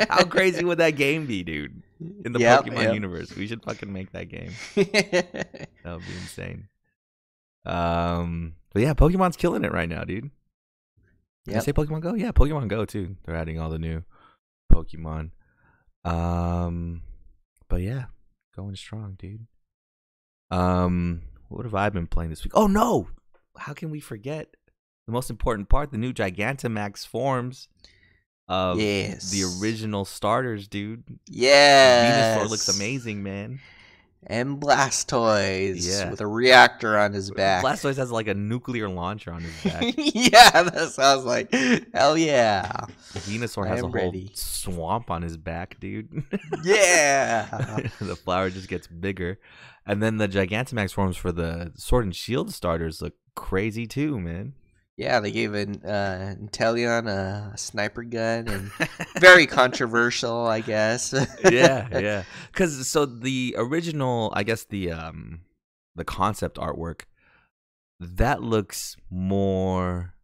How crazy would that game be, dude? In the Pokemon universe, we should fucking make that game. That would be insane. But yeah, Pokemon's killing it right now, dude. Did I say Pokemon Go? Yeah, Pokemon Go too. They're adding all the new Pokemon. But yeah, going strong, dude. What have I been playing this week? Oh no! How can we forget the most important part? The new Gigantamax forms of the original starters, dude. Yeah, Venusaur looks amazing, man. And Blastoise with a reactor on his back. Blastoise has like a nuclear launcher on his back. Yeah, that sounds like hell yeah. Venusaur has a whole swamp on his back, dude. Yeah. The flower just gets bigger. And then the Gigantamax forms for the Sword and Shield starters look crazy too, man. Yeah, they gave Inteleon a sniper gun, and very controversial, I guess. Yeah. Because so the original, I guess the concept artwork, that looks more,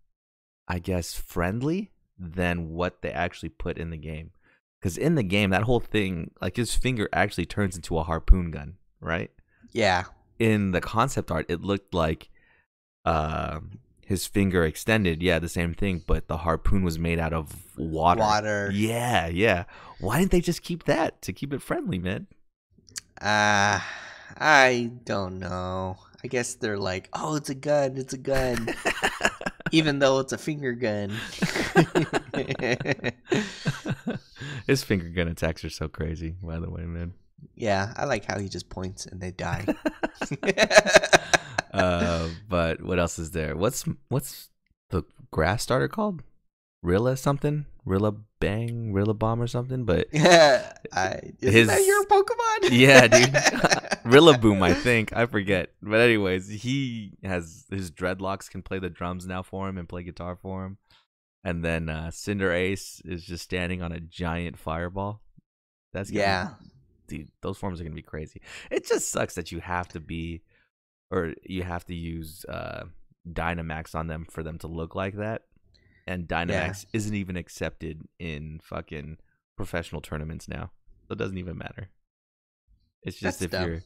I guess, friendly than what they actually put in the game. Because in the game, that whole thing, like his finger actually turns into a harpoon gun, right? Yeah. In the concept art, it looked like his finger extended. Yeah, the same thing, but the harpoon was made out of water. Yeah. Why didn't they just keep that to keep it friendly, man? I don't know. I guess they're like, oh, it's a gun. Even though it's a finger gun. His finger gun attacks are so crazy, by the way, man. Yeah, I like how he just points and they die. But what else is there? What's the grass starter called? Rilla something? Rilla Bang? Rilla Bomb or something? But isn't that your Pokemon? Yeah, dude. Rillaboom, I think. I forget. But anyways, he has his dreadlocks can play the drums now for him and play guitar for him. And then Cinder Ace is just standing on a giant fireball. That's dude, those forms are gonna be crazy. It just sucks that you have to use Dynamax on them for them to look like that, and Dynamax isn't even accepted in fucking professional tournaments now, so it doesn't even matter. It's just the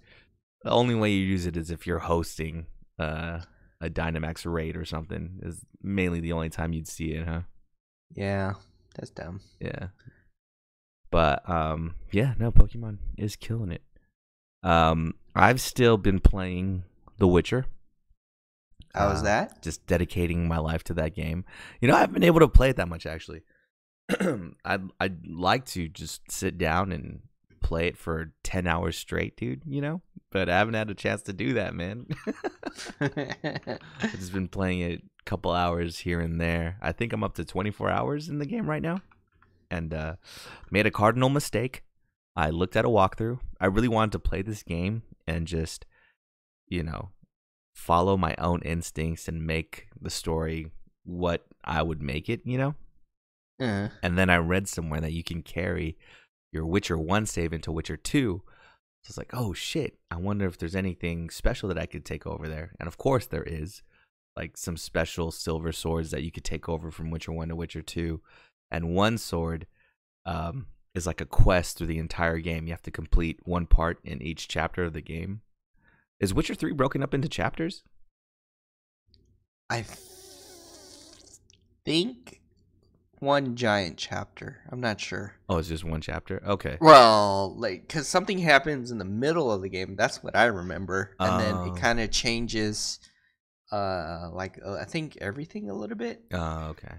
only way you use it is if you're hosting a Dynamax raid or something. Is mainly the only time you'd see it, huh? Yeah, that's dumb. Yeah. But Pokemon is killing it. I've still been playing The Witcher. How was that? Just dedicating my life to that game. You know, I haven't been able to play it that much actually. I'd like to just sit down and play it for 10 hours straight, dude, you know? But I haven't had a chance to do that, man. I've just been playing it a couple hours here and there. I think I'm up to 24 hours in the game right now. And made a cardinal mistake. I looked at a walkthrough. I really wanted to play this game and just you know, follow my own instincts and make the story what I would make it, you know? And then I read somewhere that you can carry your Witcher 1 save into Witcher 2. So it's like, oh shit, I wonder if there's anything special that I could take over there. And of course there is. Like some special silver swords that you could take over from Witcher 1 to Witcher 2. And one sword is like a quest through the entire game. You have to complete one part in each chapter of the game. Is Witcher 3 broken up into chapters? I think one giant chapter. I'm not sure. Oh, it's just one chapter? Okay. Well, like, because something happens in the middle of the game. That's what I remember. And then it kind of changes, I think everything a little bit. Oh, okay.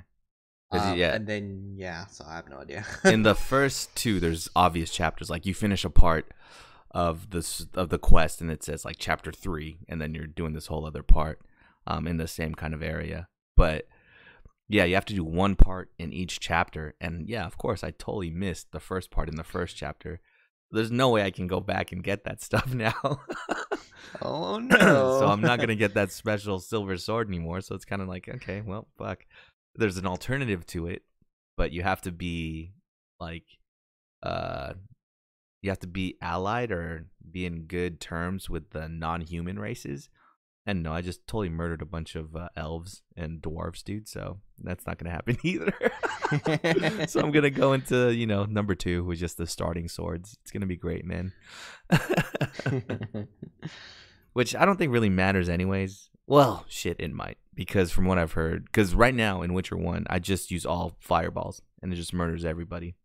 And then, so I have no idea. In the first two, there's obvious chapters. Like, you finish a part of the quest, and it says, like, chapter 3, and then you're doing this whole other part in the same kind of area. But yeah, you have to do one part in each chapter. And yeah, of course, I totally missed the first part in the first chapter. There's no way I can go back and get that stuff now. Oh, no. So I'm not going to get that special silver sword anymore. So it's kind of like, okay, well, fuck. There's an alternative to it, but you have to be like, you have to be allied or be in good terms with the non-human races. And no, I just totally murdered a bunch of elves and dwarves, dude. So that's not going to happen either. So I'm going to go into, number 2 with just the starting swords. It's going to be great, man. Which I don't think really matters anyways. Well, shit, it might. Because from what I've heard, because right now in Witcher 1, I just use all fireballs and it just murders everybody.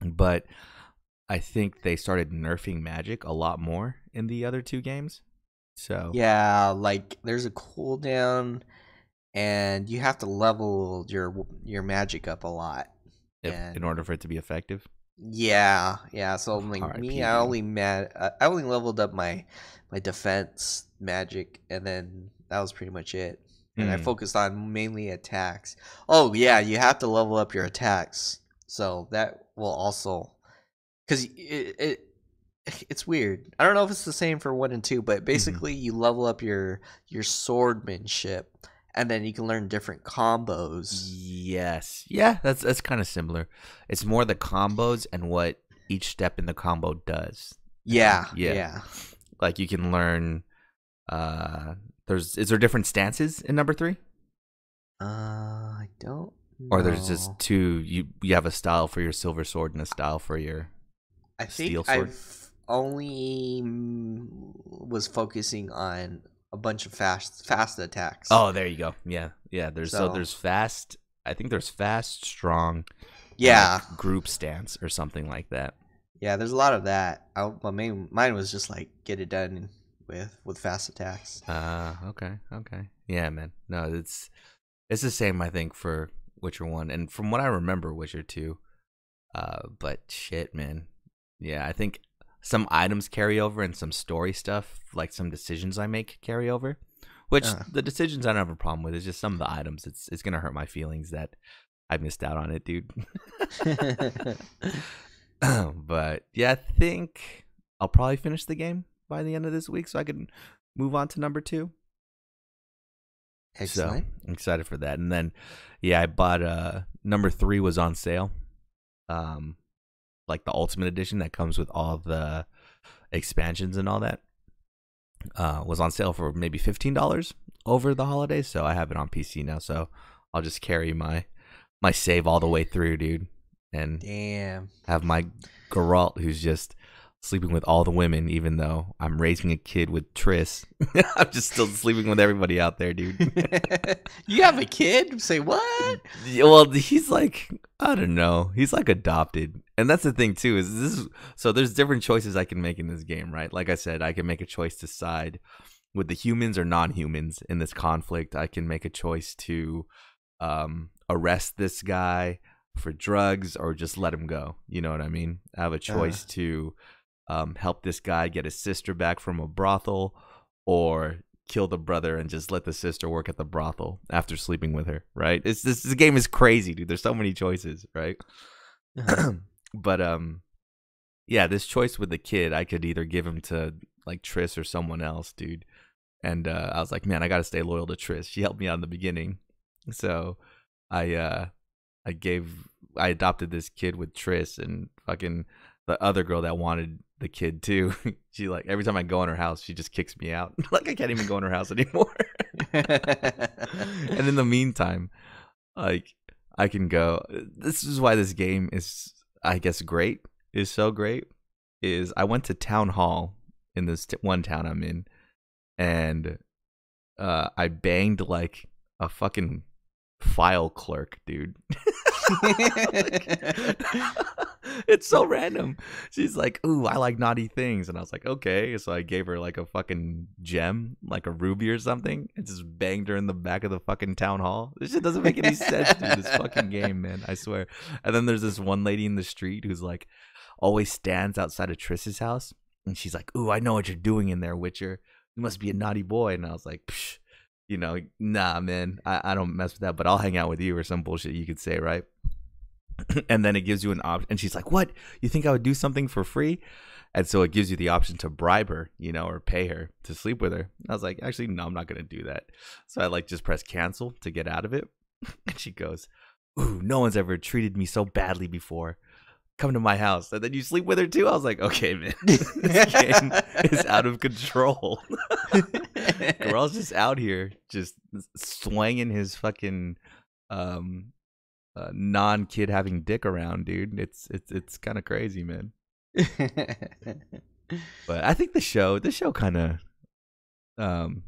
But I think they started nerfing magic a lot more in the other 2 games. So yeah, like there's a cooldown, and you have to level your magic up a lot in order for it to be effective. Yeah. So like me, I only leveled up my defense magic, and then that was pretty much it. And I focused on mainly attacks. Oh yeah, you have to level up your attacks, so that will also, because it's weird. I don't know if it's the same for 1 and 2, but basically you level up your swordmanship, and then you can learn different combos. Yes. Yeah, that's kind of similar. It's more the combos and what each step in the combo does. Yeah. Like you can learn is there different stances in number 3? I don't know. Or there's just 2, you have a style for your silver sword and a style for your steel sword? I've only was focusing on a bunch of fast attacks. Oh, there you go. Yeah. There's fast. I think there's fast, strong. Yeah. Group stance or something like that. Yeah, there's a lot of that. Mine was just like get it done with fast attacks. Okay. Yeah, man. No, it's the same. I think for Witcher 1, and from what I remember, Witcher 2. But shit, man. Yeah, I think some items carry over and some story stuff, like some decisions I make carry over, which the decisions I don't have a problem with. It's just some of the items. It's going to hurt my feelings that I missed out on it, dude. But yeah, I think I'll probably finish the game by the end of this week so I can move on to number 2. Excellent. So I'm excited for that. And then, yeah, I bought number 3 was on sale. Like the Ultimate Edition that comes with all the expansions and all that, was on sale for maybe $15 over the holidays. So I have it on PC now. So I'll just carry my save all the way through, dude. And have my Geralt, who's just sleeping with all the women, even though I'm raising a kid with Triss. I'm just still sleeping with everybody out there, dude. You have a kid? Say what? Well, he's like, I don't know. He's like adopted. And that's the thing too, so there's different choices I can make in this game, right? Like I said, I can make a choice to side with the humans or non-humans in this conflict. I can make a choice to arrest this guy for drugs or just let him go. You know what I mean? I have a choice to help this guy get his sister back from a brothel, or kill the brother and just let the sister work at the brothel after sleeping with her, right? This game is crazy, dude. There's so many choices, right? But yeah, this choice with the kid, I could either give him to like Triss or someone else, dude. And I was like, man, I got to stay loyal to Triss. She helped me out in the beginning. So I adopted this kid with Triss, and fucking the other girl that wanted the kid too. She like every time I go in her house, she just kicks me out. Like I can't even go in her house anymore. And in the meantime, like I can go. This is why this game is, I guess, great. Is so great. Is I went to town hall in this one town I'm in, and I banged like a fucking file clerk, dude. It's so random. She's like, ooh, I like naughty things. And I was like, okay. So I gave her like a fucking gem, like a ruby or something, and just banged her in the back of the fucking town hall. This shit doesn't make any sense, dude. This fucking game, man. I swear. And then there's this one lady in the street who's like always stands outside of Triss's house. And she's like, ooh, I know what you're doing in there, Witcher. You must be a naughty boy. And I was like, psh, you know, nah, man, I don't mess with that, but I'll hang out with you or some bullshit you could say, right? And then it gives you an option. And she's like, what? You think I would do something for free? And so it gives you the option to bribe her, you know, or pay her to sleep with her. And I was like, actually, no, I'm not going to do that. So I like just press cancel to get out of it. And she goes, ooh, no one's ever treated me so badly before. Come to my house. And then you sleep with her too? I was like, okay, man, this game is out of control. Girl's just out here just swinging his fucking non-kid having dick around, dude. It's kind of crazy, man. But I think the show kind of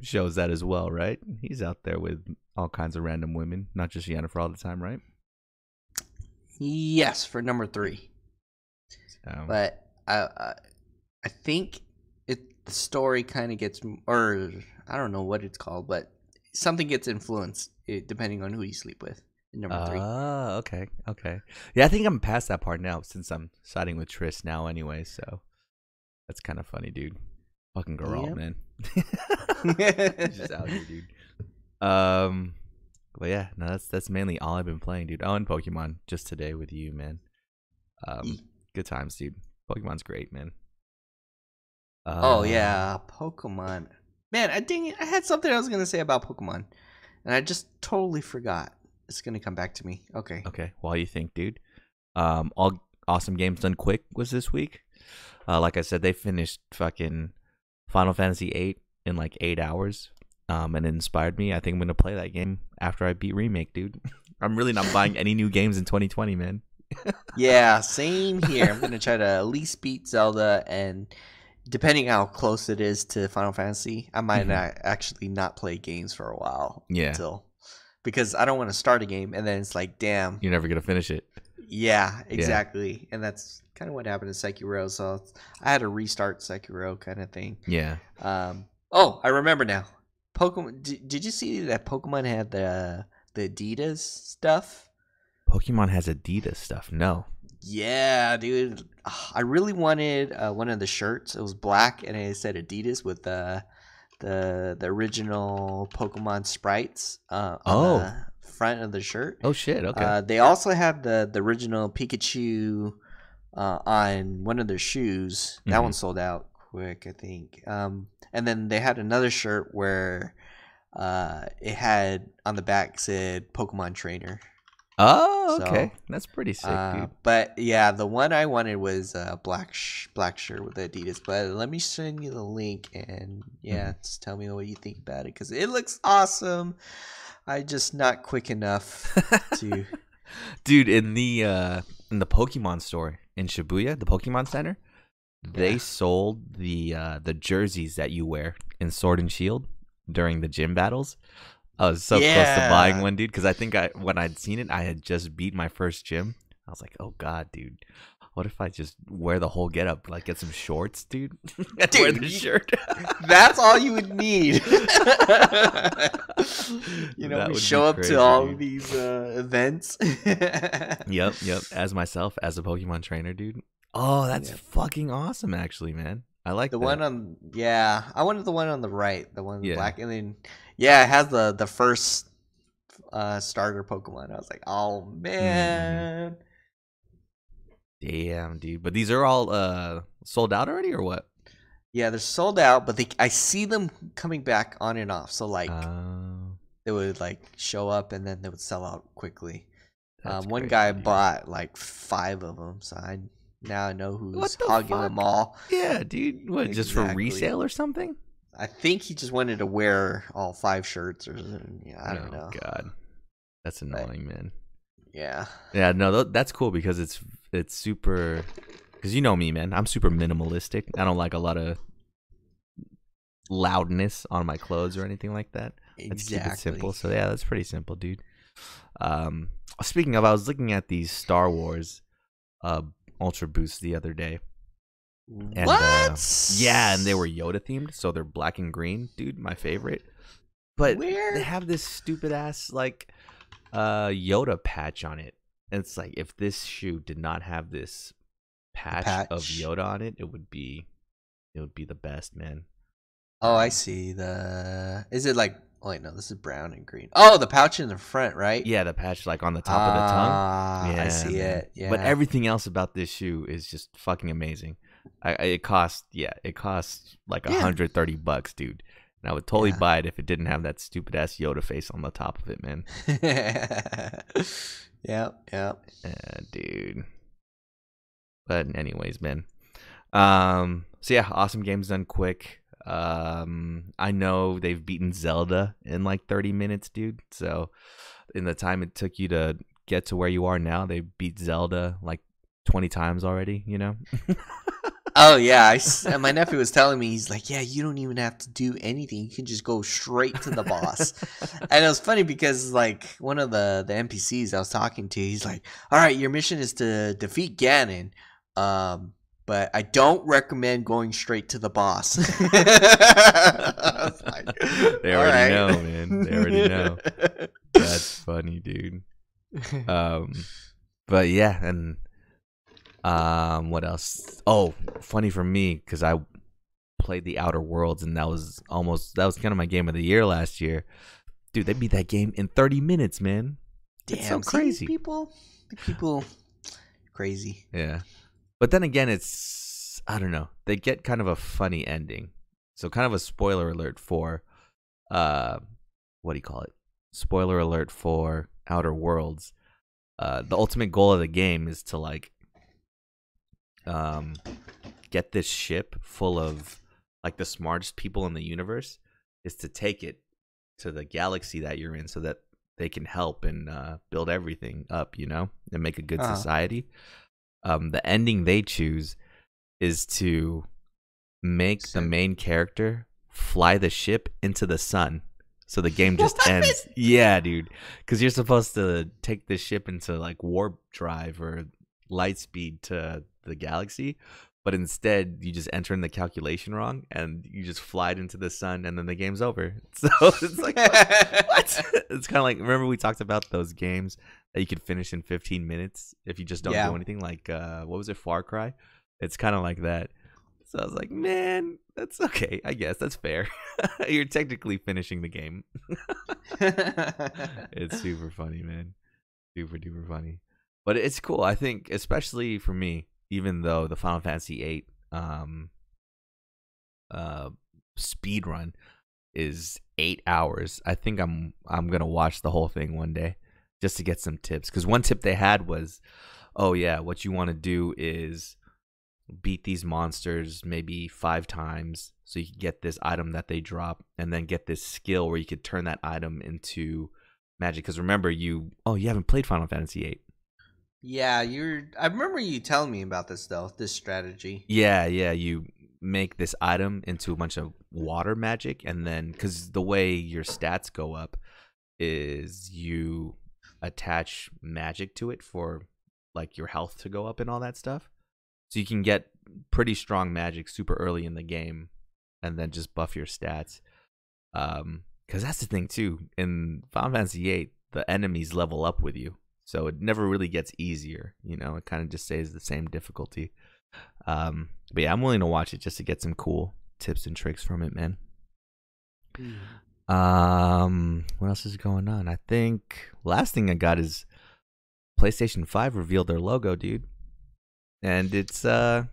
shows that as well, right? He's out there with all kinds of random women, not just Yennefer all the time, right? Yes, for number 3. But I think the story kind of gets, or I don't know what it's called, but something gets influenced depending on who you sleep with. Number 3. Oh, okay. Yeah, I think I'm past that part now since I'm siding with Triss now anyway. So that's kind of funny, dude. Fucking Geralt, man. Just out here, dude. But yeah, no, that's mainly all I've been playing, dude. Oh, and Pokemon just today with you, man. Good times, dude. Pokemon's great, man. Oh yeah, Pokemon. Man, I had something I was gonna say about Pokemon, and I just totally forgot. It's gonna come back to me. Okay. While you think, dude. All Awesome Games Done Quick was this week. Like I said, they finished fucking Final Fantasy VIII in like 8 hours. And it inspired me. I think I'm gonna play that game after I beat Remake, dude. I'm really not buying any new games in 2020, man. Yeah, same here. I'm gonna try to at least beat Zelda, and depending how close it is to Final Fantasy, I might actually not play games for a while. Yeah. Because I don't want to start a game and then it's like, damn, you're never gonna finish it. Yeah, exactly. Yeah. And that's kind of what happened to Sekiro. So I had to restart Sekiro, kind of thing. Yeah. Oh, I remember now. Pokemon. Did you see that Pokemon had the Adidas stuff? Pokemon has Adidas stuff. No. Yeah, dude. I really wanted one of the shirts. It was black and it said Adidas with the original Pokemon sprites on the front of the shirt. Oh shit! Okay. They also have the original Pikachu on one of their shoes. That one sold out quick, I think. And then they had another shirt where it had on the back said Pokemon Trainer. Oh, okay. So, that's pretty sick, dude. But yeah, the one I wanted was black shirt with Adidas. But let me send you the link and just tell me what you think about it, because it looks awesome. I just not quick enough to. Dude, in the Pokemon store in Shibuya, the Pokemon Center, they sold the jerseys that you wear in Sword and Shield during the gym battles. I was so close to buying one, dude, because I think when I'd seen it, I had just beat my first gym. I was like, oh, God, dude. What if I just wear the whole getup? Like, get some shorts, dude? And wear the shirt? That's all you would need. We show up to all of these events. Yep. As myself, as a Pokemon trainer, dude. Oh, that's fucking awesome, actually, man. I like the one on. Yeah, I wanted the one on the right, the one black, and then it has the first starter Pokemon. I was like, oh man, damn, dude. But these are all sold out already, or what? Yeah, they're sold out, but I see them coming back on and off. So like they would like show up and then they would sell out quickly. One guy bought like 5 of them, so now I know who's hogging them all. Yeah, dude. What, just for resale or something? I think he just wanted to wear all 5 shirts, or yeah, I don't know. God, that's annoying, man. Yeah. Yeah, no, that's cool because it's super. Because you know me, man. I'm super minimalistic. I don't like a lot of loudness on my clothes or anything like that. Let's keep it simple. So yeah, that's pretty simple, dude. Speaking of, I was looking at these Star Wars Ultra Boosts the other day. And, what? Yeah, and they were Yoda themed, so they're black and green, dude. My favorite. But they have this stupid ass like Yoda patch on it. And it's like if this shoe did not have this patch of Yoda on it, it would be the best, man. Oh, I see. Is it like? Oh wait, no, this is brown and green. Oh, the pouch in the front, right? Yeah, the patch like on the top of the tongue. Yeah, I see it. Yeah. But everything else about this shoe is just fucking amazing. It costs like $130, dude. And I would totally buy it if it didn't have that stupid ass Yoda face on the top of it, man. Yeah. Yeah, dude. But anyways, man. So yeah, awesome games done quick. I know they've beaten Zelda in like 30 minutes, dude. So in the time it took you to get to where you are now, they beat Zelda like 20 times already, you know? Oh yeah, my nephew was telling me, he's like, yeah, you don't even have to do anything. You can just go straight to the boss. And it was funny because like one of the NPCs I was talking to, he's like, all right, your mission is to defeat Ganon. But I don't recommend going straight to the boss. Like, they already know, man. They already know. That's funny, dude. But yeah, and what else? Oh, funny for me because I played The Outer Worlds, and that was kind of my game of the year last year. Dude, they beat that game in 30 minutes, man. Damn, it's so crazy. People, crazy. Yeah. But then again, it's, I don't know, they get kind of a funny ending. So kind of a spoiler alert for, what do you call it? Spoiler alert for Outer Worlds. The ultimate goal of the game is to like, get this ship full of like the smartest people in the universe, is to take it to the galaxy that you're in so that they can help and build everything up, you know, and make a good society. The ending they choose is to make the main character fly the ship into the sun. So the game just ends. Yeah, dude. Because you're supposed to take the ship into like warp drive or light speed to the galaxy. But instead, you just enter in the calculation wrong and you just fly it into the sun and then the game's over. So it's like, what? It's kind of like, remember we talked about those games that you could finish in 15 minutes if you just don't do anything? Like, what was it, Far Cry? It's kind of like that. So I was like, man, that's okay. I guess that's fair. You're technically finishing the game. It's super funny, man. Super duper funny. But it's cool. I think, especially for me, even though the Final Fantasy VIII speed run is 8 hours, I think I'm gonna watch the whole thing one day just to get some tips. Because one tip they had was, oh yeah, what you want to do is beat these monsters maybe 5 times so you can get this item that they drop, and then get this skill where you could turn that item into magic. Because remember, you haven't played Final Fantasy VIII. Yeah, I remember you telling me about this though, this strategy. Yeah, you make this item into a bunch of water magic, and then because the way your stats go up is you attach magic to it for like your health to go up and all that stuff. So you can get pretty strong magic super early in the game and then just buff your stats. Because that's the thing too. In Final Fantasy VIII, the enemies level up with you. So it never really gets easier, you know. It kind of just stays the same difficulty. But yeah, I'm willing to watch it just to get some cool tips and tricks from it, man. What else is going on? I think last thing I got is PlayStation 5 revealed their logo, dude. And it's I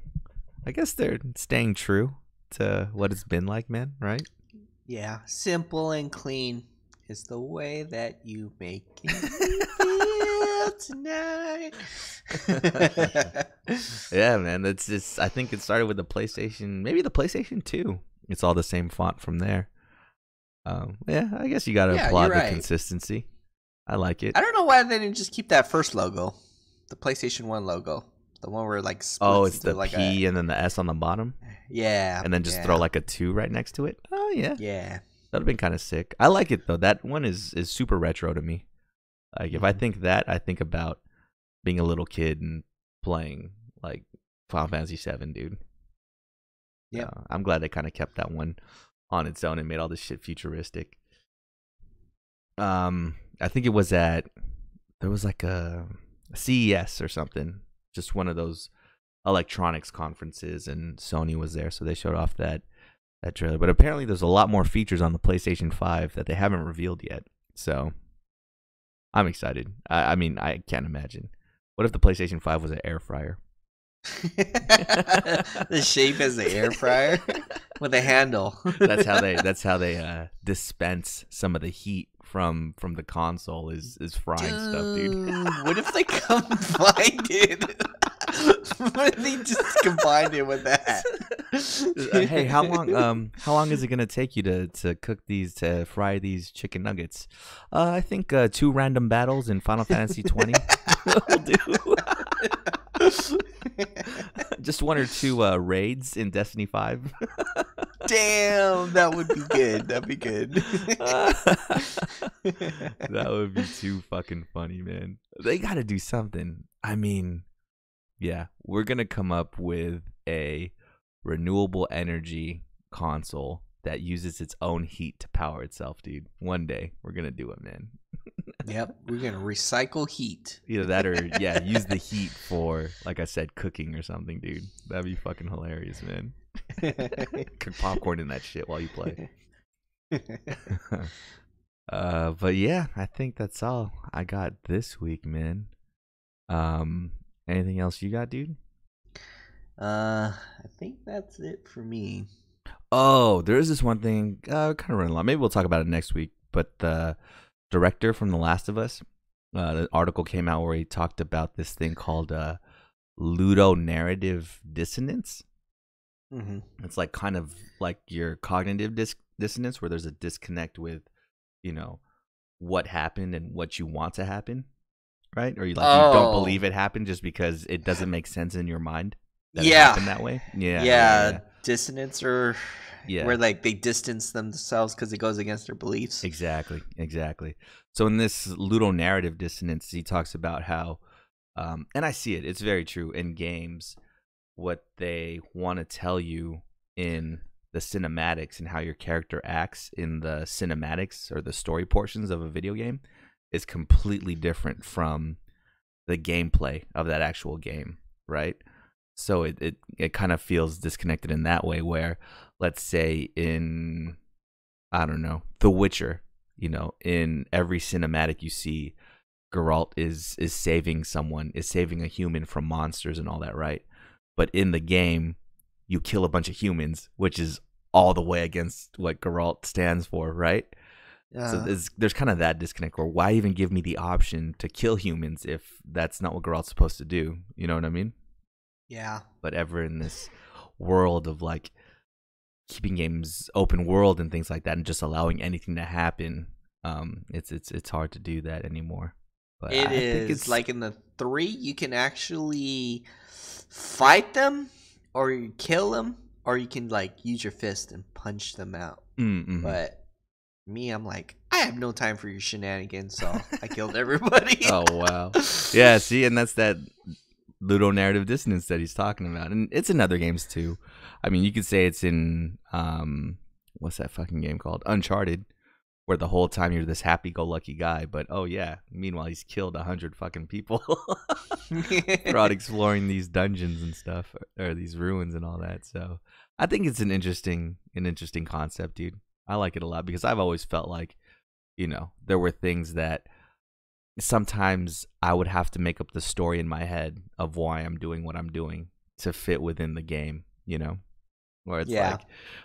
guess they're staying true what it's been like, man. Right? Yeah, simple and clean is the way that you make it feel tonight. Yeah, man. That's just. I think it started with the PlayStation, maybe the PlayStation 2. It's all the same font from there. Yeah, I guess you gotta applaud the consistency. I like it. I don't know why they didn't just keep that first logo, the PlayStation 1 logo, the one where like it's the like P and then the S on the bottom. Yeah, and then just throw like a 2 right next to it. Oh yeah, yeah. That'd have been kind of sick. I like it though. That one is super retro to me. Like if I think that, I think about being a little kid and playing like Final Fantasy VII, dude. Yeah, I'm glad they kind of kept that one on its own and made all this shit futuristic. I think it was there was like a CES or something, just one of those electronics conferences, and Sony was there, so they showed off that trailer. But apparently there's a lot more features on the PlayStation 5 that they haven't revealed yet, so I'm excited. I mean, I can't imagine. What if the PlayStation 5 was an air fryer? The shape as an air fryer with a handle. That's how they dispense some of the heat from the console is frying stuff, dude. What if they combined it? What if they just combined it with that? Hey, how long is it gonna take you to fry these chicken nuggets? I think 2 random battles in Final Fantasy 20 will do. Just 1 or 2 raids in Destiny 5. Damn, that would be good. That'd be good. That would be too fucking funny, man. They got to do something. I mean, yeah, we're going to come up with a renewable energy console that uses its own heat to power itself, dude. One day, we're going to do it, man. Yep, we're going to recycle heat. Either that or, yeah, use the heat for, like I said, cooking or something, dude. That'd be fucking hilarious, man. Cook popcorn in that shit while you play. But yeah, I think that's all I got this week, man. Anything else you got, dude? I think that's it for me. Oh, there is this one thing, kind of running along. Maybe we'll talk about it next week. But the director from The Last of Us, the article came out where he talked about this thing called ludonarrative dissonance. Mm-hmm. It's like kind of like your cognitive dissonance, where there's a disconnect with, what happened and what you want to happen, right? Or you don't believe it happened just because it doesn't make sense in your mind. That it happened that way. Yeah. Dissonance, or where like they distance themselves because it goes against their beliefs. Exactly. So in this ludonarrative dissonance, he talks about how, and I see it. It's very true in games. What they want to tell you in the cinematics and how your character acts in the cinematics or the story portions of a video game is completely different from the gameplay of that actual game, right? So it kind of feels disconnected in that way, where let's say in, I don't know, The Witcher, in every cinematic you see, Geralt is saving someone, is saving a human from monsters and all that, right? But in the game, you kill a bunch of humans, which is all the way against what Geralt stands for, right? So there's kind of that disconnect where why even give me the option to kill humans if that's not what Geralt's supposed to do? You know what I mean? Yeah. But ever in this world of like keeping games open world and things like that and just allowing anything to happen, it's hard to do that anymore. But I think it's like in the 3, you can actually fight them or you kill them, or you can like use your fist and punch them out. Mm-hmm. But me, I'm like, I have no time for your shenanigans, so I killed everybody. Oh wow. Yeah, see, and that's that ludonarrative dissonance that he's talking about. And it's in other games too. I mean, you could say it's in what's that fucking game called? Uncharted, where the whole time you're this happy-go-lucky guy, but oh yeah, meanwhile he's killed 100 fucking people throughout exploring these dungeons and stuff, or these ruins and all that. So I think it's an interesting concept, dude. I like it a lot because I've always felt like, there were things that sometimes I would have to make up the story in my head of why I'm doing what I'm doing to fit within the game, where it's like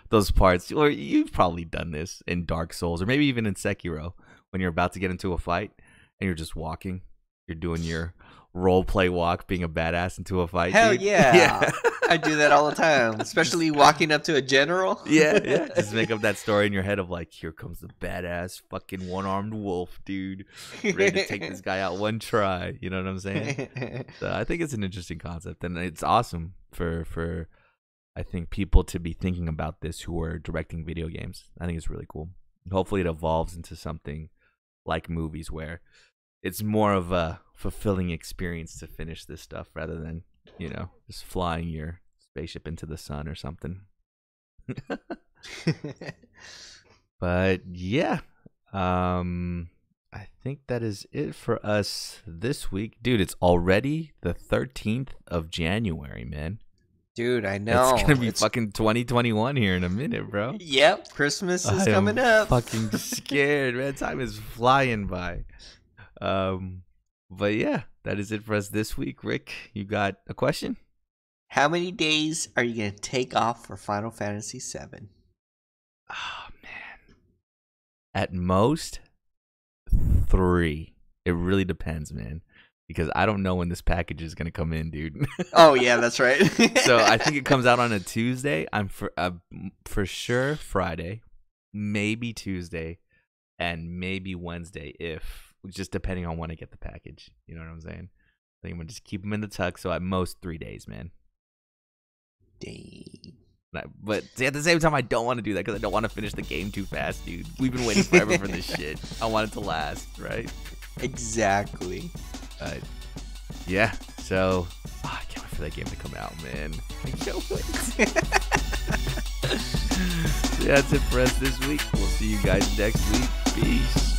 those parts, or you've probably done this in Dark Souls or maybe even in Sekiro when you're about to get into a fight and you're just walking. You're doing your role play walk, being a badass into a fight. Hell dude. yeah. I do that all the time, especially walking up to a general. Yeah. Just make up that story in your head of like, here comes the badass fucking one-armed wolf, dude. Ready to take this guy out one try. You know what I'm saying? So I think it's an interesting concept, and it's awesome for I think people to be thinking about this who are directing video games. I think it's really cool. Hopefully it evolves into something like movies where it's more of a fulfilling experience to finish this stuff rather than, just flying your spaceship into the sun or something. But yeah, I think that is it for us this week. Dude, it's already the 13th of January, man. Dude, I know. It's going to be fucking 2021 here in a minute, bro. Yep, Christmas is coming up. Fucking scared, man. Time is flying by. But yeah, that is it for us this week. Rick, you got a question? How many days are you going to take off for Final Fantasy VII? Oh, man. At most, 3. It really depends, man. Because I don't know when this package is going to come in, dude. Oh, yeah, that's right. So I think it comes out on a Tuesday. I'm for sure Friday, maybe Tuesday, and maybe Wednesday just depending on when I get the package. You know what I'm saying? I think I'm going to just keep them in the tuck. So at most 3 days, man. Dang. But at the same time, I don't want to do that because I don't want to finish the game too fast, dude. We've been waiting forever for this shit. I want it to last, right? Exactly. Yeah, so I can't wait for that game to come out, man. I can't wait. So that's it for us this week. We'll see you guys next week. Peace.